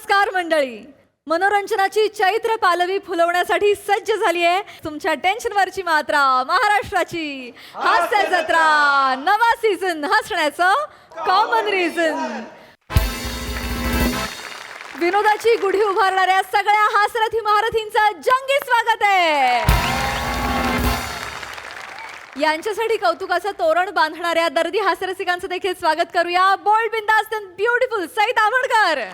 नमस्कार मंडळी. मनोरंजनाची चैत्र पालवी फुलवण्यासाठी सज्ज झाली आहे तुमच्या टेन्शनवरची मात्रा महाराष्ट्राची हास्य जत्रा. नवा सीझन हसण्याचं कॉमन रिझन. विनोदाची गुढी उभारणाऱ्या सगळ्या हास्यरथी महारथींचं जंगी स्वागत आहे. यांच्यासाठी कौतुकाचं तोरण बांधणाऱ्या दर्दी हास्यरसिकांचं देखील स्वागत करूया. बोल्ड, बिंदास्त अँड ब्युटिफुल सई ताम्हणकर.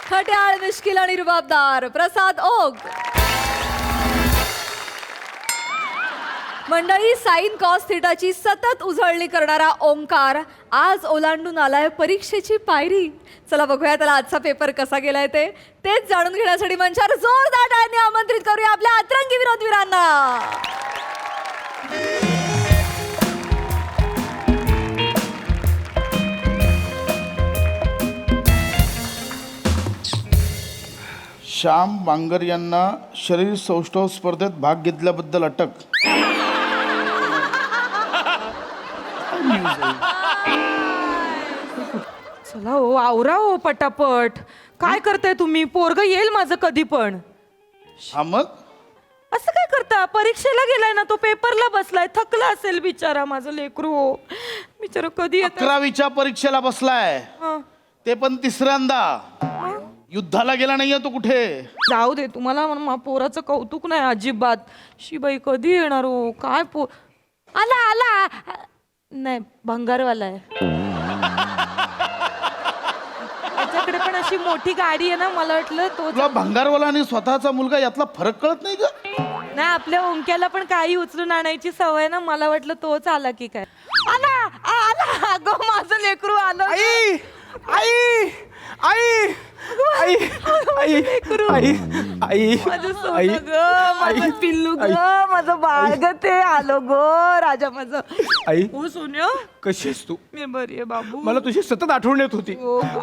खट्याळ, मिश्किल आणि रुबाबदार प्रसाद ओक. मंडळी, साइन कॉस थिटाची सतत उजळणी करणारा ओंकार आज ओलांडून आलाय परीक्षेची पायरी. चला बघूया त्याला आजचा पेपर कसा गेलाय तेच जाणून घेण्यासाठी मंचावर जोरदार टाळ्यांनी आमंत्रित करूया आपल्या अतरंगी विनोदवीरांना. श्याम बांगर यांना शरीर सौष्ठव स्पर्धेत भाग घेतल्याबद्दल अटक. चला हो, आवरा हो पटापट. काय करताय तुम्ही? पोरग येईल माझं कधी पण. हा मग असं काय करता? परीक्षेला गेलाय ना तो, पेपरला बसलाय, थकला असेल बिचारा माझं लेकरू. हो बिचारा कधी येतं? 11वीच्या परीक्षेला बसलाय, हं. ते पण तिसऱ्यांदा. युद्धाला गेला नाहीये तो कुठे. जाऊ दे, तुम्हाला पोराचं कौतुक नाही अजिबात. शिबाई कधी येणार हो? काय आला आला नाही, भंगारवाला आहे. त्याच्याकडे पण अशी मोठी गाडी आहे ना, मला वाटलं तो. तुला भंगारवाला आणि स्वतःचा मुलगा यातला फरक कळत नाही का? नाही, आपल्या ओंक्याला पण काही उचलून आणायची सवय ना, मला वाटलं तोच आला की काय. आला आला, अगं माझं लेकरू आलं. आई आई आई आई आई आई आई माझं सोनं ग, माझं पिल्लू ग, माझं बाळ ग, ते आलो ग राजा माझं. आई हो सोन्या, कशी आहेस तू? मी बरी आहे बाबू. मला तुझी सतत आठवण येत होती.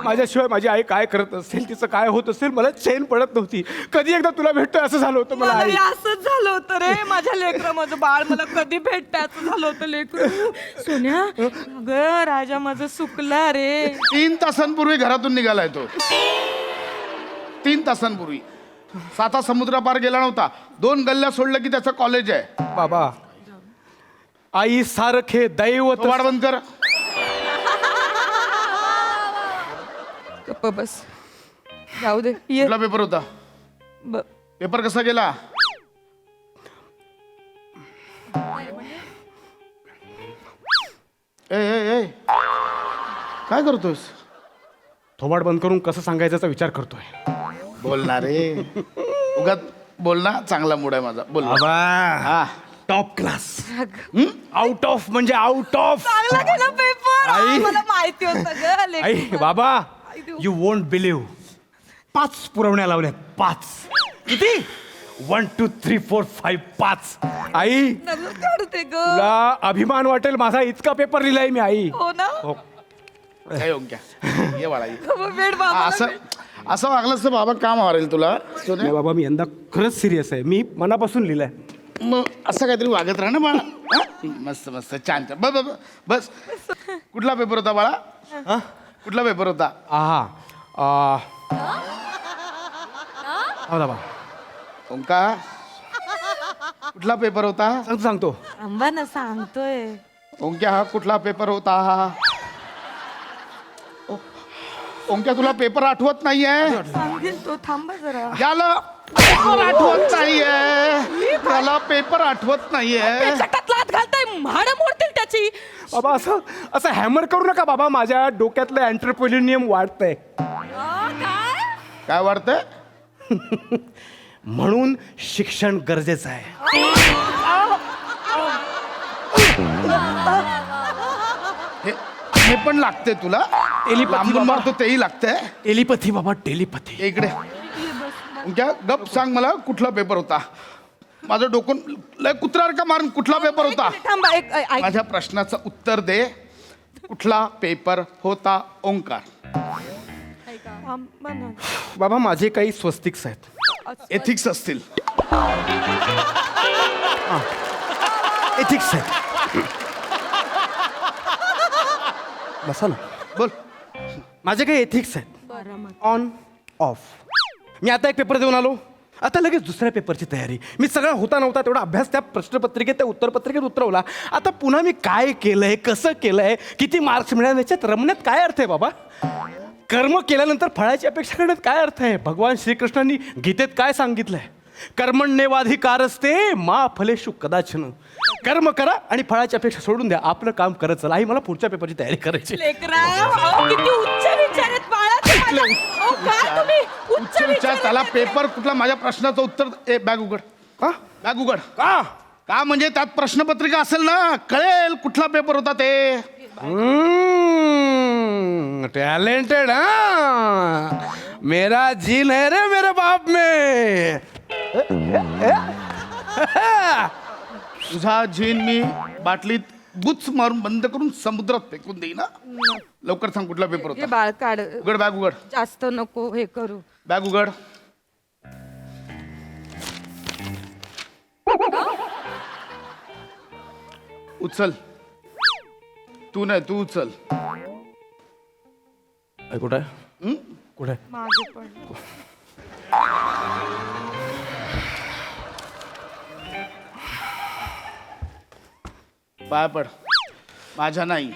माझ्याशिवाय माझी आई काय करत असेल, तिचं काय होत असेल, मला चैन पडत नव्हती. कधी एकदा तुला भेटतोय असं झालं होतं मला. आई असंच झालं होतं रे, माझ्या लेकरं, माझं बाळ मला कधी भेटतं असं झालं होतं लेकरू. सोन्या ग, राजा माझं सुकला रे. 3 तासांपूर्वी घरातून निघालाय तो. 3 तासांपूर्वी. 7 समुद्रापार गेला नव्हता. 2 गल्ल्या सोडलं की त्याचं कॉलेज आहे. बाबा, आई सारखे दैवत. वाढ बंद कर. गप्प बस, जाऊ दे. ये कुठला पेपर होता? पेपर कसा गेला? ए ए ए काय करतोयस? थोबाड बंद करून कसं सांगायचा विचार करतोय. बोलणार रे, उगाच बोल ना. चांगला मूड आहे माझा, बोल. बाबा, हा, टॉप क्लास. आउट ऑफ म्हणजे आउट ऑफ. चांगला गेला पेपर. आई. मला माहिती होतं ग आई लेकरू. बाबा, यू वोंट बिलीव्ह. 5 पुरवण्या लावल्यात. 5 किती? 1 2 3 4 5 5. आई, नजर काढते ग. तुला अभिमान वाटेल, माझा इतका पेपर लिहिलाय मी. आई हो ना. हो. काय ओंक्या, ये बाळा ये. वेड हा, बाबा. असं वागलंस तर बाबा काम मारेल तुला. नाही बाबा, मी यंदा खरंच सिरियस आहे. मी मनापासून लिहिलंय. मग असं काहीतरी वागत राहा ना बाळा. हा? मस्त मस्त, छान छान. बस बस बस. कुठला पेपर होता बाळा? कुठला पेपर होता? हा बाबा, ओंका, कुठला पेपर होता? सांगतो. आंबा ना सांगतोय. ओंक्या, हा कुठला पेपर होता? ओंक्या, तुला पेपर आठवत नाहीये? सांगेल तो, थांबा जरा. याला पेपर आठवत नाहीये. त्याला पेपर आठवत नाहीये. चटात लात घालताय, म्हाड मोडतील त्याची. बाबा, असं असं हॅमर करू नका बाबा. माझ्या डोक्यातलं एंटरप्रेन्युरियम वाढतंय. काय वाटतंय? म्हणून शिक्षण गरजेचं आहे. हे पण लागते तुला? लांबून मारतो तेही लागतंय. टेलिपथी बाबा, टेलिपथी. इकडे ओंक्या, गप सांग मला, कुठला पेपर होता? माझं डोकं लय कुत्र्यावर का मारून, कुठला पेपर होता? थांबा, ऐक. माझ्या प्रश्नाचं उत्तर दे. कुठला पेपर होता ओंकार? थांबा ना. बाबा, माझे काही स्वस्तिक्स आहेत. एथिक्स असतील. एथिक्स आहेत. बसा ना. बोल. माझे काही एथिक्स आहेत ऑन ऑफ. मी आता एक पेपर देऊन आलो, आता लगेच दुसऱ्या पेपरची तयारी. मी सगळा होता नव्हता तेवढा अभ्यास त्या प्रश्नपत्रिकेत त्या उत्तरपत्रिकेत उतरवला. आता पुन्हा मी काय केलंय, कसं केलंय, किती मार्क्स मिळाले याच्यात रमण्यात काय अर्थ आहे बाबा? कर्म केल्यानंतर फळाची अपेक्षा करण्यात काय अर्थ आहे? भगवान श्रीकृष्णांनी गीतेत काय सांगितलंय? कर्मण्येवाधिकारस्ते मा फलेषु कदाचन. कर्म करा आणि फळाची अपेक्षा सोडून द्या, आपलं काम करत चला. आई मला पुढच्या पेपरची तयारी करायची. लेकरा, अहो, किती उच्च विचार आहेत बाळा तुम्हाला. अहो, काय तुम्ही उच्च विचार त्याला पेपर कुठला? माझ्या प्रश्नाचं उत्तर. ए बॅग उघड. का? बॅग उघड. का? का म्हणजे त्यात प्रश्नपत्रिका असेल ना, कळेल कुठला पेपर होता ते. टैलेंटेड हाँ, मेरा जीन है रे मेरे बाप में. तुझा झीन मी बाटलीत बुच मारून बंद करून समुद्रात फेकून देईन ना. लवकर सांग कुठला पेपर हे होता. बाळ काढ, उघड बॅग उघड. जास्त नको हे करू. बॅग उघड. उचल. तू नाही, तू उचल. कुठे हं? कुठे? मागे पड. पाय पड. माझ्या नाही,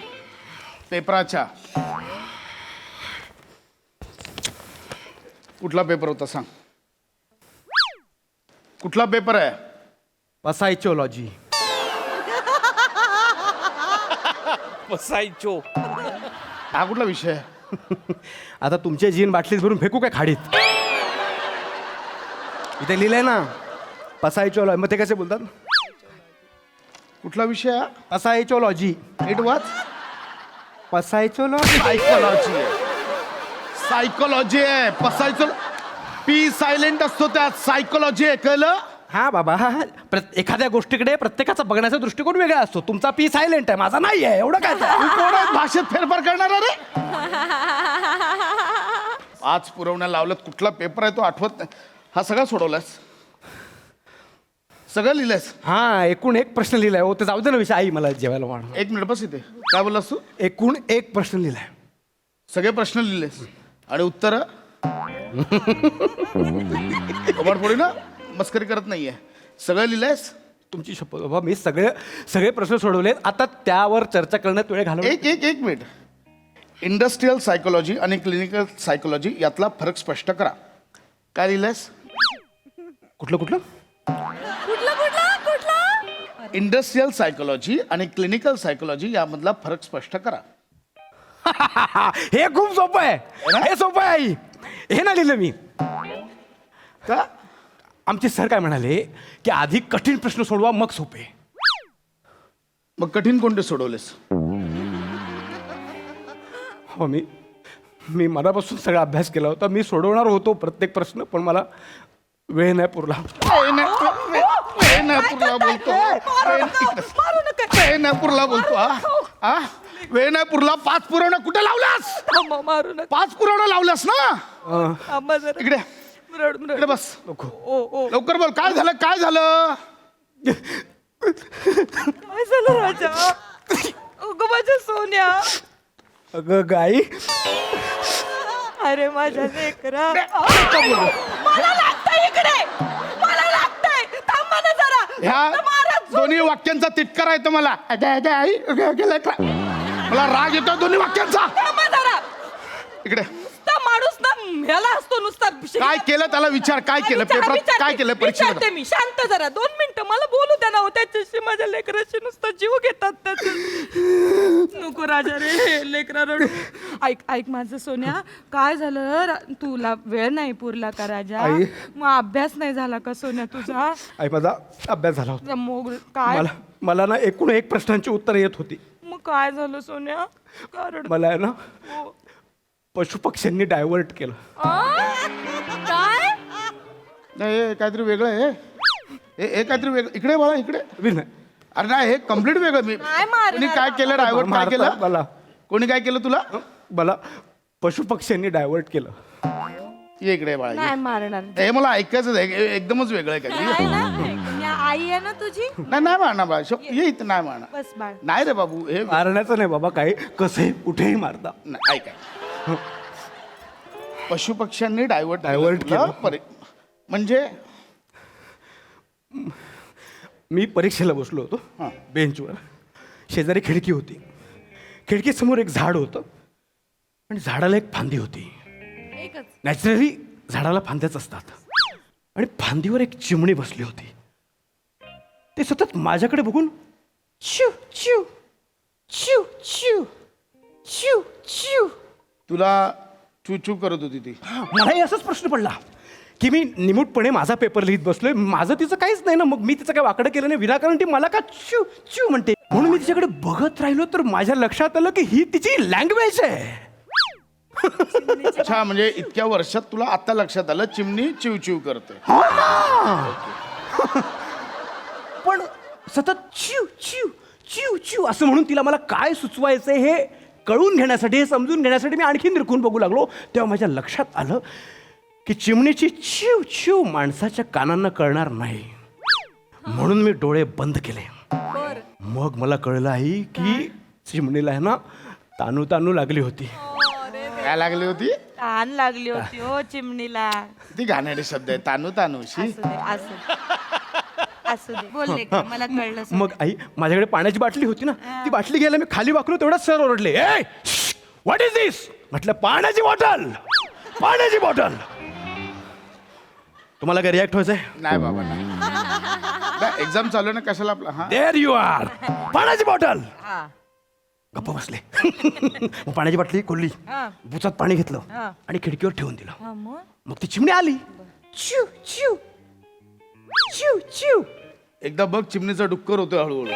पेपराच्या. कुठला पेपर होता सांग. कुठला पेपर आहे? पसायचोलॉजी. पसायचो. हा कुठला विषय आहे? आता तुमचे जीन बाटलीत भरून फेकू काय खाडीत? इथे लिहिलंय ना पसायचोलॉजी. मग ते कसे बोलतात? कुठला विषय आहे? पसायचोलॉजी. नीट वाच. पसायचोलॉजी. सायकोलॉजी आहे. सायकोलॉजी आहे. पसायचो पी सायलेंट असतो त्यात. सायकोलॉजी आहे, कळलं? हा बाबा हा हा. एखाद्या गोष्टीकडे प्रत्येकाचा बघण्याचा दृष्टिकोन वेगळा असतो. तुमचा पी सायलेंट आहे, माझा नाही आहे. एवढं काय ते? तू कोण आहे भाषेत फेरफार करणार रे? 5 पुरवण्या लावल्यात. कुठला पेपर आहे तो आठवत नाही. हा सगळा सोडवलास? सगळं लिहिलंयस? हा, एकूण एक प्रश्न लिहिलाय. हो ते जाऊ दे ना विषय. आई मला जेवायला वाढ. 1 मिनिट बस इथे. काय बोललास तू? एकूण एक प्रश्न लिहिलाय. सगळे प्रश्न लिहिलेस आणि उत्तर कबाडफोडी ना, मस्करी करत नाहीये. सगळं लिहिलंयस? तुमची शपथ बाबा, मी सगळे प्रश्न सोडवलेत. आता त्यावर चर्चा करण्यात वेळ घालवला. एक मिनिट. इंडस्ट्रियल सायकोलॉजी आणि क्लिनिकल सायकोलॉजी यातला फरक स्पष्ट करा. काय लिहिलंयस? कुठलं कुठलं? कुठला कुठला कुठला? इंडस्ट्रियल सायकोलॉजी आणि क्लिनिकल सायकोलॉजी यामधला फरक स्पष्ट करा. हे खूप सोपं आहे. हे सोपं आहे आई. हे ना लिहिलं मी. का? आमचे सर काय म्हणाले की आधी कठीण प्रश्न सोडवा मग सोपे. मग कठीण कोणते सोडवलेस? हो मी मनापासून सगळा अभ्यास केला होता. मी सोडवणार होतो प्रत्येक प्रश्न, पण मला वेळ नाही पुरला. वेळ नाही पुरला बोलतो. वेळ नाही पुरला बोलतो. हा? वेळ नाही पुरला. 5 पुरवण्या कुठे लावल्यास? थांबा, मारू नका. 5 पुरवण्या लावल्यास ना? थांबा जरा. इकडे रड- रड. इकडे बस. ओ ओ लवकर बोल. काय झालं? काय झालं? काय झालं राजा? अगं माझ्या सोन्या. अगं गाई, अरे माझ्या लेकरा. मला लागतंय इकडे. मला लागतंय. थांबा ना जरा. ह्या महाराज, दोन्ही वाक्यांचा तिटकारा येतो मला. आई, मला राग येतो दोन्ही वाक्यांचा. थांबा जरा. इकडे नुसता माणूस ना ह्याला असतो नुसता. काय केलं त्याला विचार. काय केलं पेपरात? काय केलं विचारते परीक्षेत? मी. शांत जरा 2 मिनिटं मला बोलू द्या ना. हो, त्याच्याशी माझ्या लेकराशी नुसता जीव घेतात त्याचे. नको राजा रे, लेकरा रडू. ऐक माझं सोन्या, काय झालं? तुला वेळ नाही पुरला का राजा? आई. मग अभ्यास नाही झाला का सोन्या तुझा? आई माझा अभ्यास झाला होता. मग काय? मला ना एकूण एक प्रश्नांची उत्तर येत होती. मग काय झालं सोन्या? का रडतो? मला आहे ना हो. पशुपक्ष्यांनी डायव्हर्ट केलं. काय? नाही हे काहीतरी वेगळं आहे. हे काहीतरी वेगळं. इकडे बाळा, इकडे. नाही अरे नाही, हे कम्प्लीट वेगळं. मी नाही मारणार कोणी काय केलं? डायव्हर्ट काय मारतात केलं? मला. कोणी काय केलं तुला? मला पशुपक्ष्यांनी डायव्हर्ट केलं. ये इकडे बाळा, नाही ये. मारणार. हे मला ऐकायचं आहे. एकदमच वेगळं आहे काहीतरी. नाही ना, आई आहे ना तुझी. नाही मारणार बाळा. ये इथं. नाही मारणार. बस बाळ. नाही रे बाबू. हे मारण्याचं नाही बाबा, काही कसंही कुठेही मारता. नाही, ऐक. पशुपक्ष्यांनी डायव्हर्ट Divert म्हणजे मी परीक्षेला बसलो होतो हां. बेंचवर. शेजारी खिडकी होती. खिडकीसमोर एक झाड होतं आणि झाडाला एक फांदी होती. एकच. नॅचरली झाडाला फांद्याच असतात. आणि फांदीवर एक चिमणी बसली होती. ते सतत माझ्याकडे बघून चिव चिव चिव चिव चिव चिव. तुला चू करत होती ती. मलाही असाच प्रश्न पडला की मी निमूटपणे माझा पेपर लिहित बसलोय, माझं तिचं काहीच नाही ना, मग मी तिचं काय वाकडं केलं नाही विनाकारण ती मला का चिव चिव म्हणते. म्हणून मी तिच्याकडे बघत राहिलो तर माझ्या लक्षात आलं की ही तिची लँग्वेज आहे. अच्छा, म्हणजे इतक्या वर्षात तुला आता लक्षात आलं चिमणी चिव करते. पण सतत चिव चिव चिव चिव असं म्हणून तिला मला काय सुचवायचंय हे कळून घेण्यासाठी, हे समजून घेण्यासाठी मी आणखी निरखून बघू लागलो. तेव्हा माझ्या लक्षात आलं की चिमणीची चिव चिव माणसाच्या कानांना कळणार नाही. म्हणून मी डोळे बंद केले. बर. मग मला कळलं आहे की चिमणीला आहे ना तानू तानू लागली होती. काय लागली होती? ताण लागली होती हो चिमणीला. ती घाणेरडे शब्द आहे. तानूशी. असू दे असू दे बोलले का मला कळलं. मग आई माझ्याकडे पाण्याची बाटली होती ना, ती बाटली घ्यायला मी खाली वाकलो तेवढ्यात सर ओरडले, ए व्हॉट इज दिस. म्हटलं पाण्याची बॉटल, पाण्याची बॉटल. तुम्हाला काय रिॲक्ट व्हायचंय? नाही बाबा नाही. एक्झाम चालू आहे ना, कशाला आपला. हा देअर यू आर, पाण्याची बॉटल. गप्प बसले. मग पाण्याची बाटली खोलली, बुचात पाणी घेतलं आणि खिडकीवर ठेवून दिलं. मग ती चिमणी आली. चिव चिव चिव चिव. एकदा बघ चिमणीचा डुक्कर होतोय हळूहळू.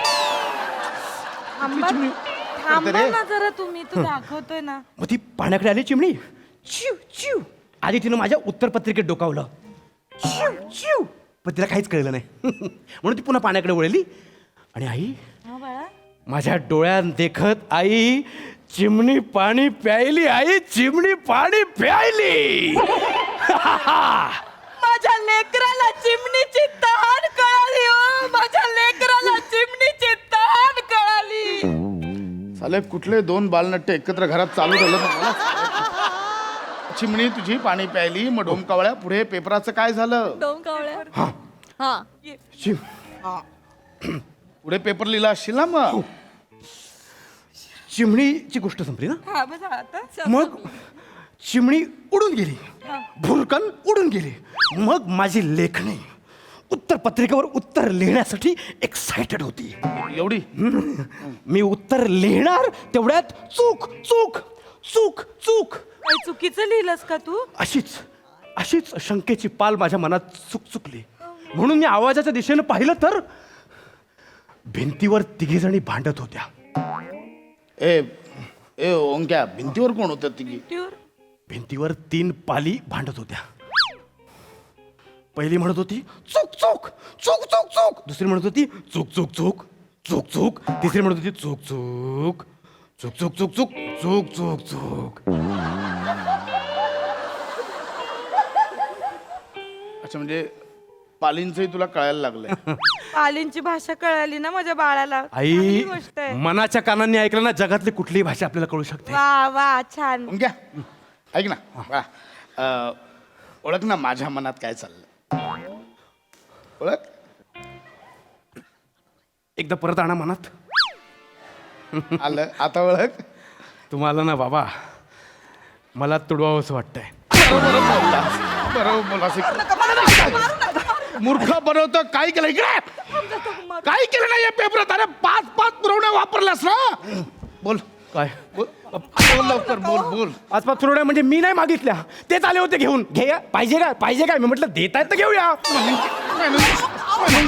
थांबा ना जरा, तुम्ही तो दाखवतोय ना. मग ती पाण्याकडे आली चिमणी. चिव चिव. आधी तिनं माझ्या उत्तरपत्रिकेत डोकावलं. चिव चिव. पण तिला काहीच कळलं नाही. म्हणून ती पुन्हा पाण्याकडे वळली. आणि आई, माझ्या डोळ्यात देखत आई चिमणी पाणी प्यायली. आई चिमणी पाणी प्यायली. माझ्या लेकराला चिमणीची तहान कळाली हो. माझ्या लेकराला चिमणीची तहान कळाली. साले कुठले दोन बालनाट्य एकत्र घरात चालू झालं ना मला. चिमणी तुझी पाणी प्यायली. मग डोमकावळ्या पुढे पेपराचं काय झालं? डोमकावळ्या. हा. पुढे पेपर लिहिला असशील ना मग. चिमणीची गोष्ट संपली ना. हा बस आता. मग चिमणी उडून गेली. भुरकन उडून गेली. मग माझी लेखणी उत्तर पत्रिकेवर उत्तर लिहिण्यासाठी एक्साइटेड होती. एवढी मी उत्तर लिहिणार तेवढ्यात चूक चूक चूक चूक. काही चुकीचं लिहिलंस का तू? अशीच शंकेची पाल माझ्या मनात चुकली. म्हणून मी आवाजाच्या दिशेनं पाहिलं तर भिंतीवर तिघी जणी भांडत होत्या. ए ए ओंक्या, भिंतीवर कोण होतं तिघी? भिंतीवर 3 पाली भांडत होत्या. पहिली म्हणत होती चूक चूक चूक चूक चूक. दुसरी म्हणत होती चूक चूक चूक चूक चूक. तिसरी म्हणत होती चूक चूक चूक चूक चूक चूक चूक चूक चूक. अच्छा, म्हणजे पालींचंही तुला कळायला लागलंय. पालींची भाषा कळाली ना माझ्या बाळाला. आई, चांगली गोष्ट आहे. मनाच्या कानांनी ऐकलं ना, जगातली कुठलीही भाषा आपल्याला कळू शकते. वा वा छान. ओंक्या ऐक ना. वा. ओळख ना माझ्या मनात काय चाललं. ओळख. एकदा परत आणा मनात. आलं आता ओळख. तुम्हाला ना बाबा मला तुडवावंसं वाटतंय. बरोबर मूर्ख बनवतो. काय केलं इकडे? काय केलं नाही या पेपरात? अरे 5 पुरवण्या वापरलास ना. बोल काय बोल बोल लवकर बोल. आसपास तुरड्या म्हणजे मी नाही मागितल्या, तेच आले होते घेऊन. घे पाहिजे काय पाहिजे काय. मी म्हटलं देत आहेत तर घेऊया. म्हणून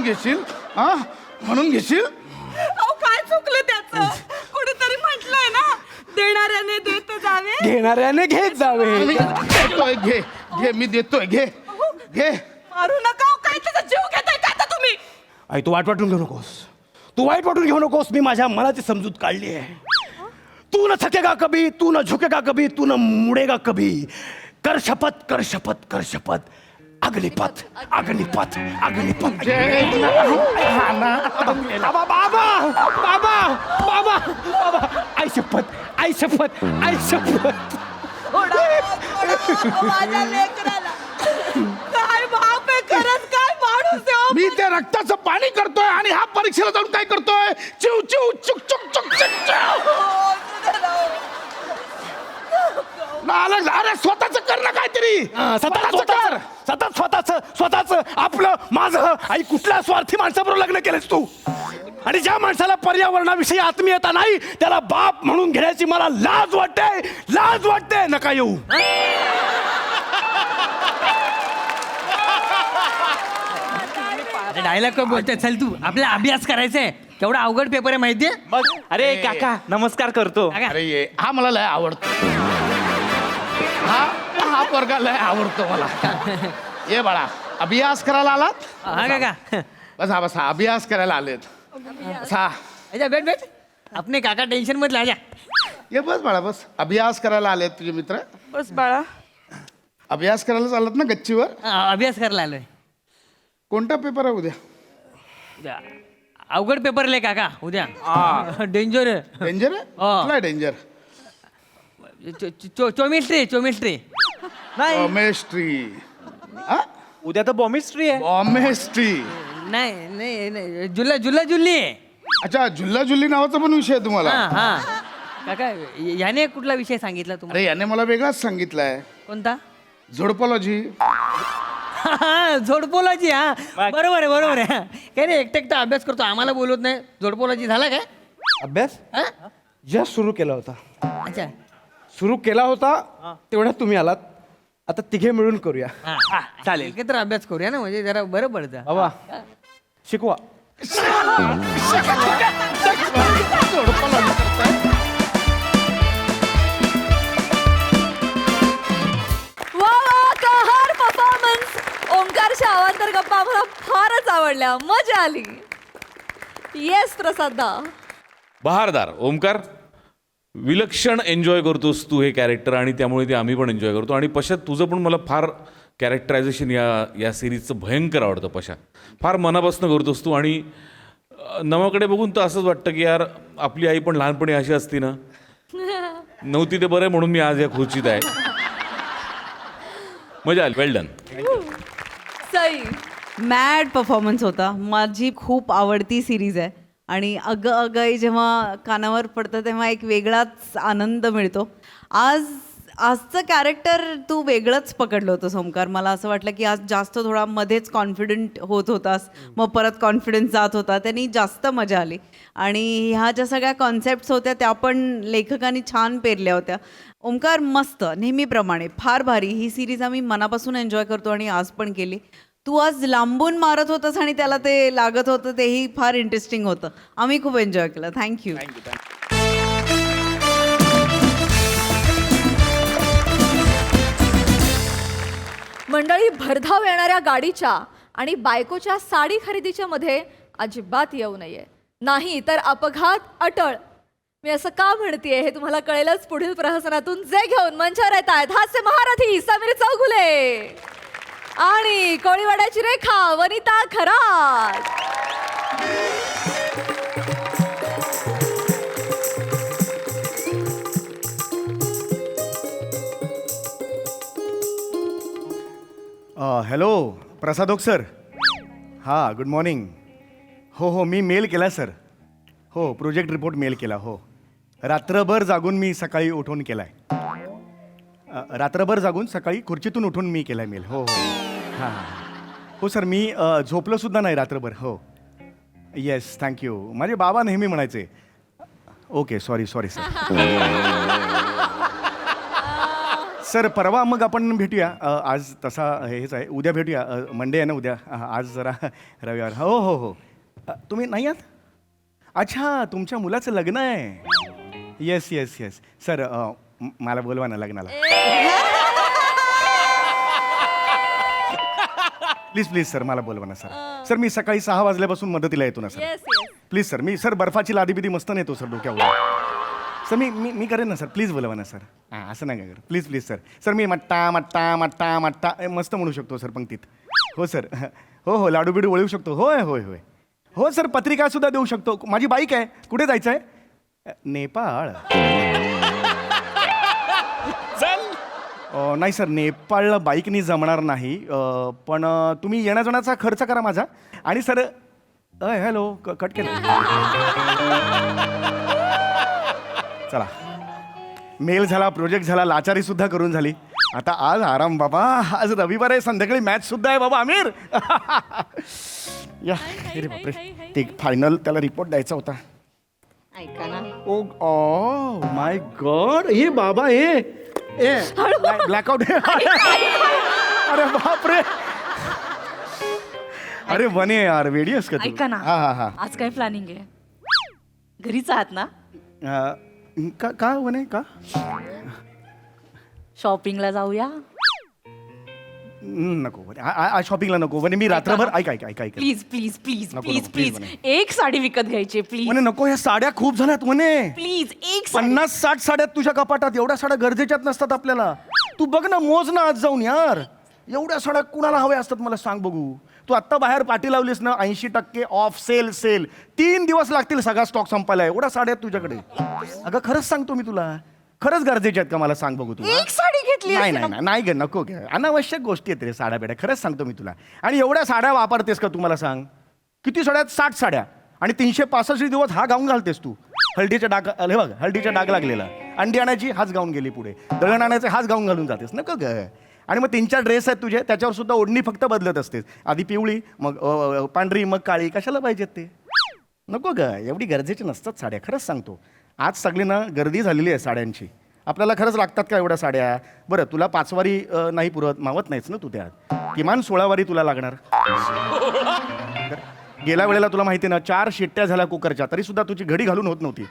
घेशील हा म्हणून घेशील. अहो काय चुकलं त्याचं? कुणीतरी म्हटलंय ना देणाऱ्याने देत जावे, घेणाऱ्याने घेत जावे. मी देतोय, घे घे मी देतोय, घे घे. मारू नका. अहो, काय त्याचा जीव घेताय का आता तुम्ही? आई तू वाईट वाटून घेऊ नकोस. तू वाईट वाटून घेऊ नकोस. मी माझ्या मनाची समजूत काढली आहे. तू न थकेगा कभी, तू न झुकेगा कभी, तू न मुडेगा कभी. कर शपथ कर शपथ कर शपथ. अग्निपथ अग्निपथ अग्निपथ. बाबा बाबा बाबा बाबा बाबा. आई शपथ आई शपथ आई शपथ. माझ्या लेकराला काय बाप आहे खरंच काय माणूस आहे हो. मी त्या रक्ताचं पाणी करतोय आणि हा परीक्षेला जाऊन काय करतोय चिव चिव चुक चुक चुक चुक चिव. नालायक, अरे स्वतःच कर ना काहीतरी. सतत स्वतःच आपलं माझं आई कुठल्या स्वार्थी माणसाबरोबर लग्न केलंस तू आणि ज्या माणसाला पर्यावरणाविषयी आत्मीयता नाही त्याला बाप म्हणून घेण्याची मला लाज वाटते नका येऊ. डायलॉग काय बोलतोय चल तू आपला अभ्यास करायचंय केवढा अवघड पेपर आहे माहितीये अरे काका नमस्कार करतो. अरे ये हा मला लय आवडतो. हा पोरगा लय आवडतो मला. ये बाळा अभ्यास करायला आलात. हा काका बसा अभ्यास करायला आलेत. बसा. अच्छा बेट अपने काका टेन्शन मत लाजा ये बस बाळा बस. अभ्यास करायला आलेत तुझे मित्र. बस बाळा अभ्यास करायला चालत ना गच्चीवर. अभ्यास करायला आलोय कोणता पेपर आहे उद्या? अवघड पेपर लय काका उद्या डेंजर डेंजर आहे. हा. कुठला डेंजर? चोमिस्ट्री बॉमेस्ट्री. उद्या तर बॉमिस्ट्री आहे. बॉमेस्ट्री. नाही जुल्ली आहे अच्छा झुल्ला झुल्ली नावाचा पण विषय आहे तुम्हाला. हा काका याने कुठला विषय सांगितला तुम्हाला अरे याने मला वेगळाच सांगितलाय. कोणता झोडपॉलॉजी. जोडपोलाची हा बरोबर आहे काय रे एकटा अभ्यास करतो आम्हाला बोलत नाही जोडपोलाची झाला काय अभ्यास हा? जस्ट सुरू केला होता. अच्छा सुरू केला होता तेवढ्यात तुम्ही आलात. आता तिघे मिळून करूया. हा, चालेल. एकत्र अभ्यास करूया ना म्हणजे जरा बरं पडतं बाबा शिकवा. वा कहर परफॉर्मन्स. ओंकारच्या अवांतर गप्पा आम्हाला फारच आवडल्या. मजा आली. येस प्रसादा. बहारदार ओमकार विलक्षण एन्जॉय करतोस तू हे कॅरेक्टर आणि त्यामुळे ते आम्ही पण एन्जॉय करतो आणि पशा तुझं पण मला फार कॅरेक्टरायझेशन या सिरीजचं भयंकर आवडतं. पशा फार मनापासून करतोस तू आणि नवाकडे बघून तर असंच वाटतं की यार आपली आई पण लहानपणी अशी असती ना नव्हती ते बरं आहे म्हणून मी आज या खुर्चीत आहे. मजा आली. वेल डन. सई. मॅड परफॉर्मन्स होता. माझी खूप आवडती सिरीज आहे आणि अगं अगं जेव्हा कानावर पडतं तेव्हा एक वेगळाच आनंद मिळतो. आजचं कॅरेक्टर तू वेगळंच पकडलं होतं ओमकार. मला असं वाटलं की आज जास्त थोडा मध्येच कॉन्फिडंट होत होतास मग परत कॉन्फिडन्स जात होता. त्यांनी जास्त मजा आली आणि ह्या ज्या सगळ्या कॉन्सेप्ट्स होत्या त्या पण लेखकांनी छान पेरल्या होत्या. ओमकार मस्त नेहमीप्रमाणे फार भारी. ही सिरीज आम्ही मनापासून एन्जॉय करतो आणि आज पण केली. तू आज लांबून मारत होतास आणि त्याला ते लागत होतं तेही फार इंटरेस्टिंग होतं. आम्ही खूप एन्जॉय केलं. थँक्यू. मंडळी भरधाव येणाऱ्या गाडीच्या आणि बायकोच्या साडी खरेदीच्या मध्ये अजिबात येऊ नये. नाही तर अपघात अटळ. मी असं का म्हणतेय हे तुम्हाला कळेलच पुढील प्रहसनातून. जे घेऊन मंचावर येत आहेत हास्य महारथी समीर चौगुले आणि कोळीवाड्याची रेखा वनिता खरात. हॅलो प्रसादोक सर. हां गुड मॉर्निंग. हो मी मेल केला सर. हो प्रोजेक्ट रिपोर्ट मेल केला. हो रात्रभर जागून मी सकाळी उठून केला आहे. रात्रभर जागून सकाळी खुर्चीतून उठून मी केला आहे मेल. हो हां हो सर मी झोपलोसुद्धा नाही रात्रभर. हो येस थँक्यू. माझे बाबा नेहमी म्हणायचे. Okay sorry sir. सर परवा मग आपण भेटूया. आज तसा हेच आहे. उद्या भेटूया. मंडे आहे ना उद्या. आज जरा रविवार. हो तुम्ही नाही आहात. अच्छा तुमच्या मुलाचं लग्न आहे. येस सर मला बोलवा ना लग्नाला. प्लीज सर मला बोलवा ना सर. मी सकाळी 6 वाजल्यापासून मदतीला येतो ना sir. Yes. Please sir. Me sir बर्फाची लादी बिदी मस्त नेतो सर डोक्यावर. सर मी करेन ना सर. प्लीज बोलवा ना सर. हां असं नाही कर. Please sir. मी मट्टा मट्टा मट्टा मट्टा मस्त म्हणू शकतो सर पंक्तीत. हो सर. हो लाडू बिडू वळवू शकतो. होय हो सर. पत्रिका सुद्धा देऊ शकतो. माझी बाईक आहे. कुठे जायचं आहे. नेपाळ. नाही सर, नेपाळला बाईकनी जमणार नाही. पण तुम्ही येण्याजाण्याचा खर्च करा माझा. आणि सर हॅलो कट केलं. चला, मेल झाला, प्रोजेक्ट झाला, लाचारी सुद्धा करून झाली. आता आज आराम बाबा. आज रविवार आहे, संध्याकाळी मॅच सुद्धा आहे बाबा. आमिर या. अरे बापरे, ते फायनल त्याला रिपोर्ट द्यायचा होता. ऐका ना. ओ माय गॉड, हे बाबा हे ब्लॅकआउट. अरे बापरे. अरे वने यार, वेडी आहेस का तू? ऐका ना. हा हा हा. आज काय प्लॅनिंग आहे? घरीच आहात ना? का वने का? शॉपिंगला जाऊया? नको वने, शॉपिंगला नको वने. मी रात्रभर ऐक ऐक ऐक ऐक प्लीज प्लीज प्लीज नको, प्लीज नको, प्लीज please, एक साडी विकत घ्यायची प्लीज वने नको. ह्या साड्या खूप झाल्यात वने. प्लीज एक साडी. 50-60 साड्या तुझ्या कपाटात. एवढ्या साड्या गरजेच्याच नसतात आपल्याला. तू बघ ना, मोज ना आज जाऊन यार. एवढ्या साड्या कुणाला हव्या असतात मला सांग बघू. तू आत्ता बाहेर पाठी लावलीस ना, 80% ऑफ सेल. 3 दिवस लागतील सगळा स्टॉक संपायला. एवढ्या साड्या आहेत तुझ्याकडे. अगं खरंच सांगतो मी तुला, खरंच गरजेच्या आहेत का मला सांग बघू तू. एक साडी घेतली नाही असती नाही ना. नाही ग, नको घ्या. अनावश्यक गोष्टी आहेत रे साड्या बेड्या. खरंच सांगतो मी तुला. आणि एवढ्या साड्या वापरतेस का तू मला सांग? किती साड्या? 60 साड्या. आणि 365 दिवस हा गाऊन घालतेस तू. हळदीच्या डाग, हे बघ हळदीच्या डाग लागलेला. अंडी आणायची हाच गाऊन गेली पुढे. दळण आणायचे हाच गाऊन घालून जातेस. नको ग. आणि मग 3-4 ड्रेस आहेत तुझे, त्याच्यावर सुद्धा ओढणी फक्त बदलत असतेस. आधी पिवळी, मग पांढरी, मग काळी. कशाला पाहिजेत ते? नको ग, एवढी गरजेची नसतात साड्या. खरंच सांगतो. आज सगळी ना गर्दी झालेली आहे साड्यांची. आपल्याला खरंच लागतात का एवढ्या साड्या? बरं, तुला 5 वारी नाही पुरत, मावत नाहीच ना तू त्यात. किमान 16 वारी तुला लागणार. गेल्या वेळेला तुला माहिती ना, 4 शिट्ट्या झाल्या कुकरच्या, तरी सुद्धा तुझी घडी घालून होत नव्हती.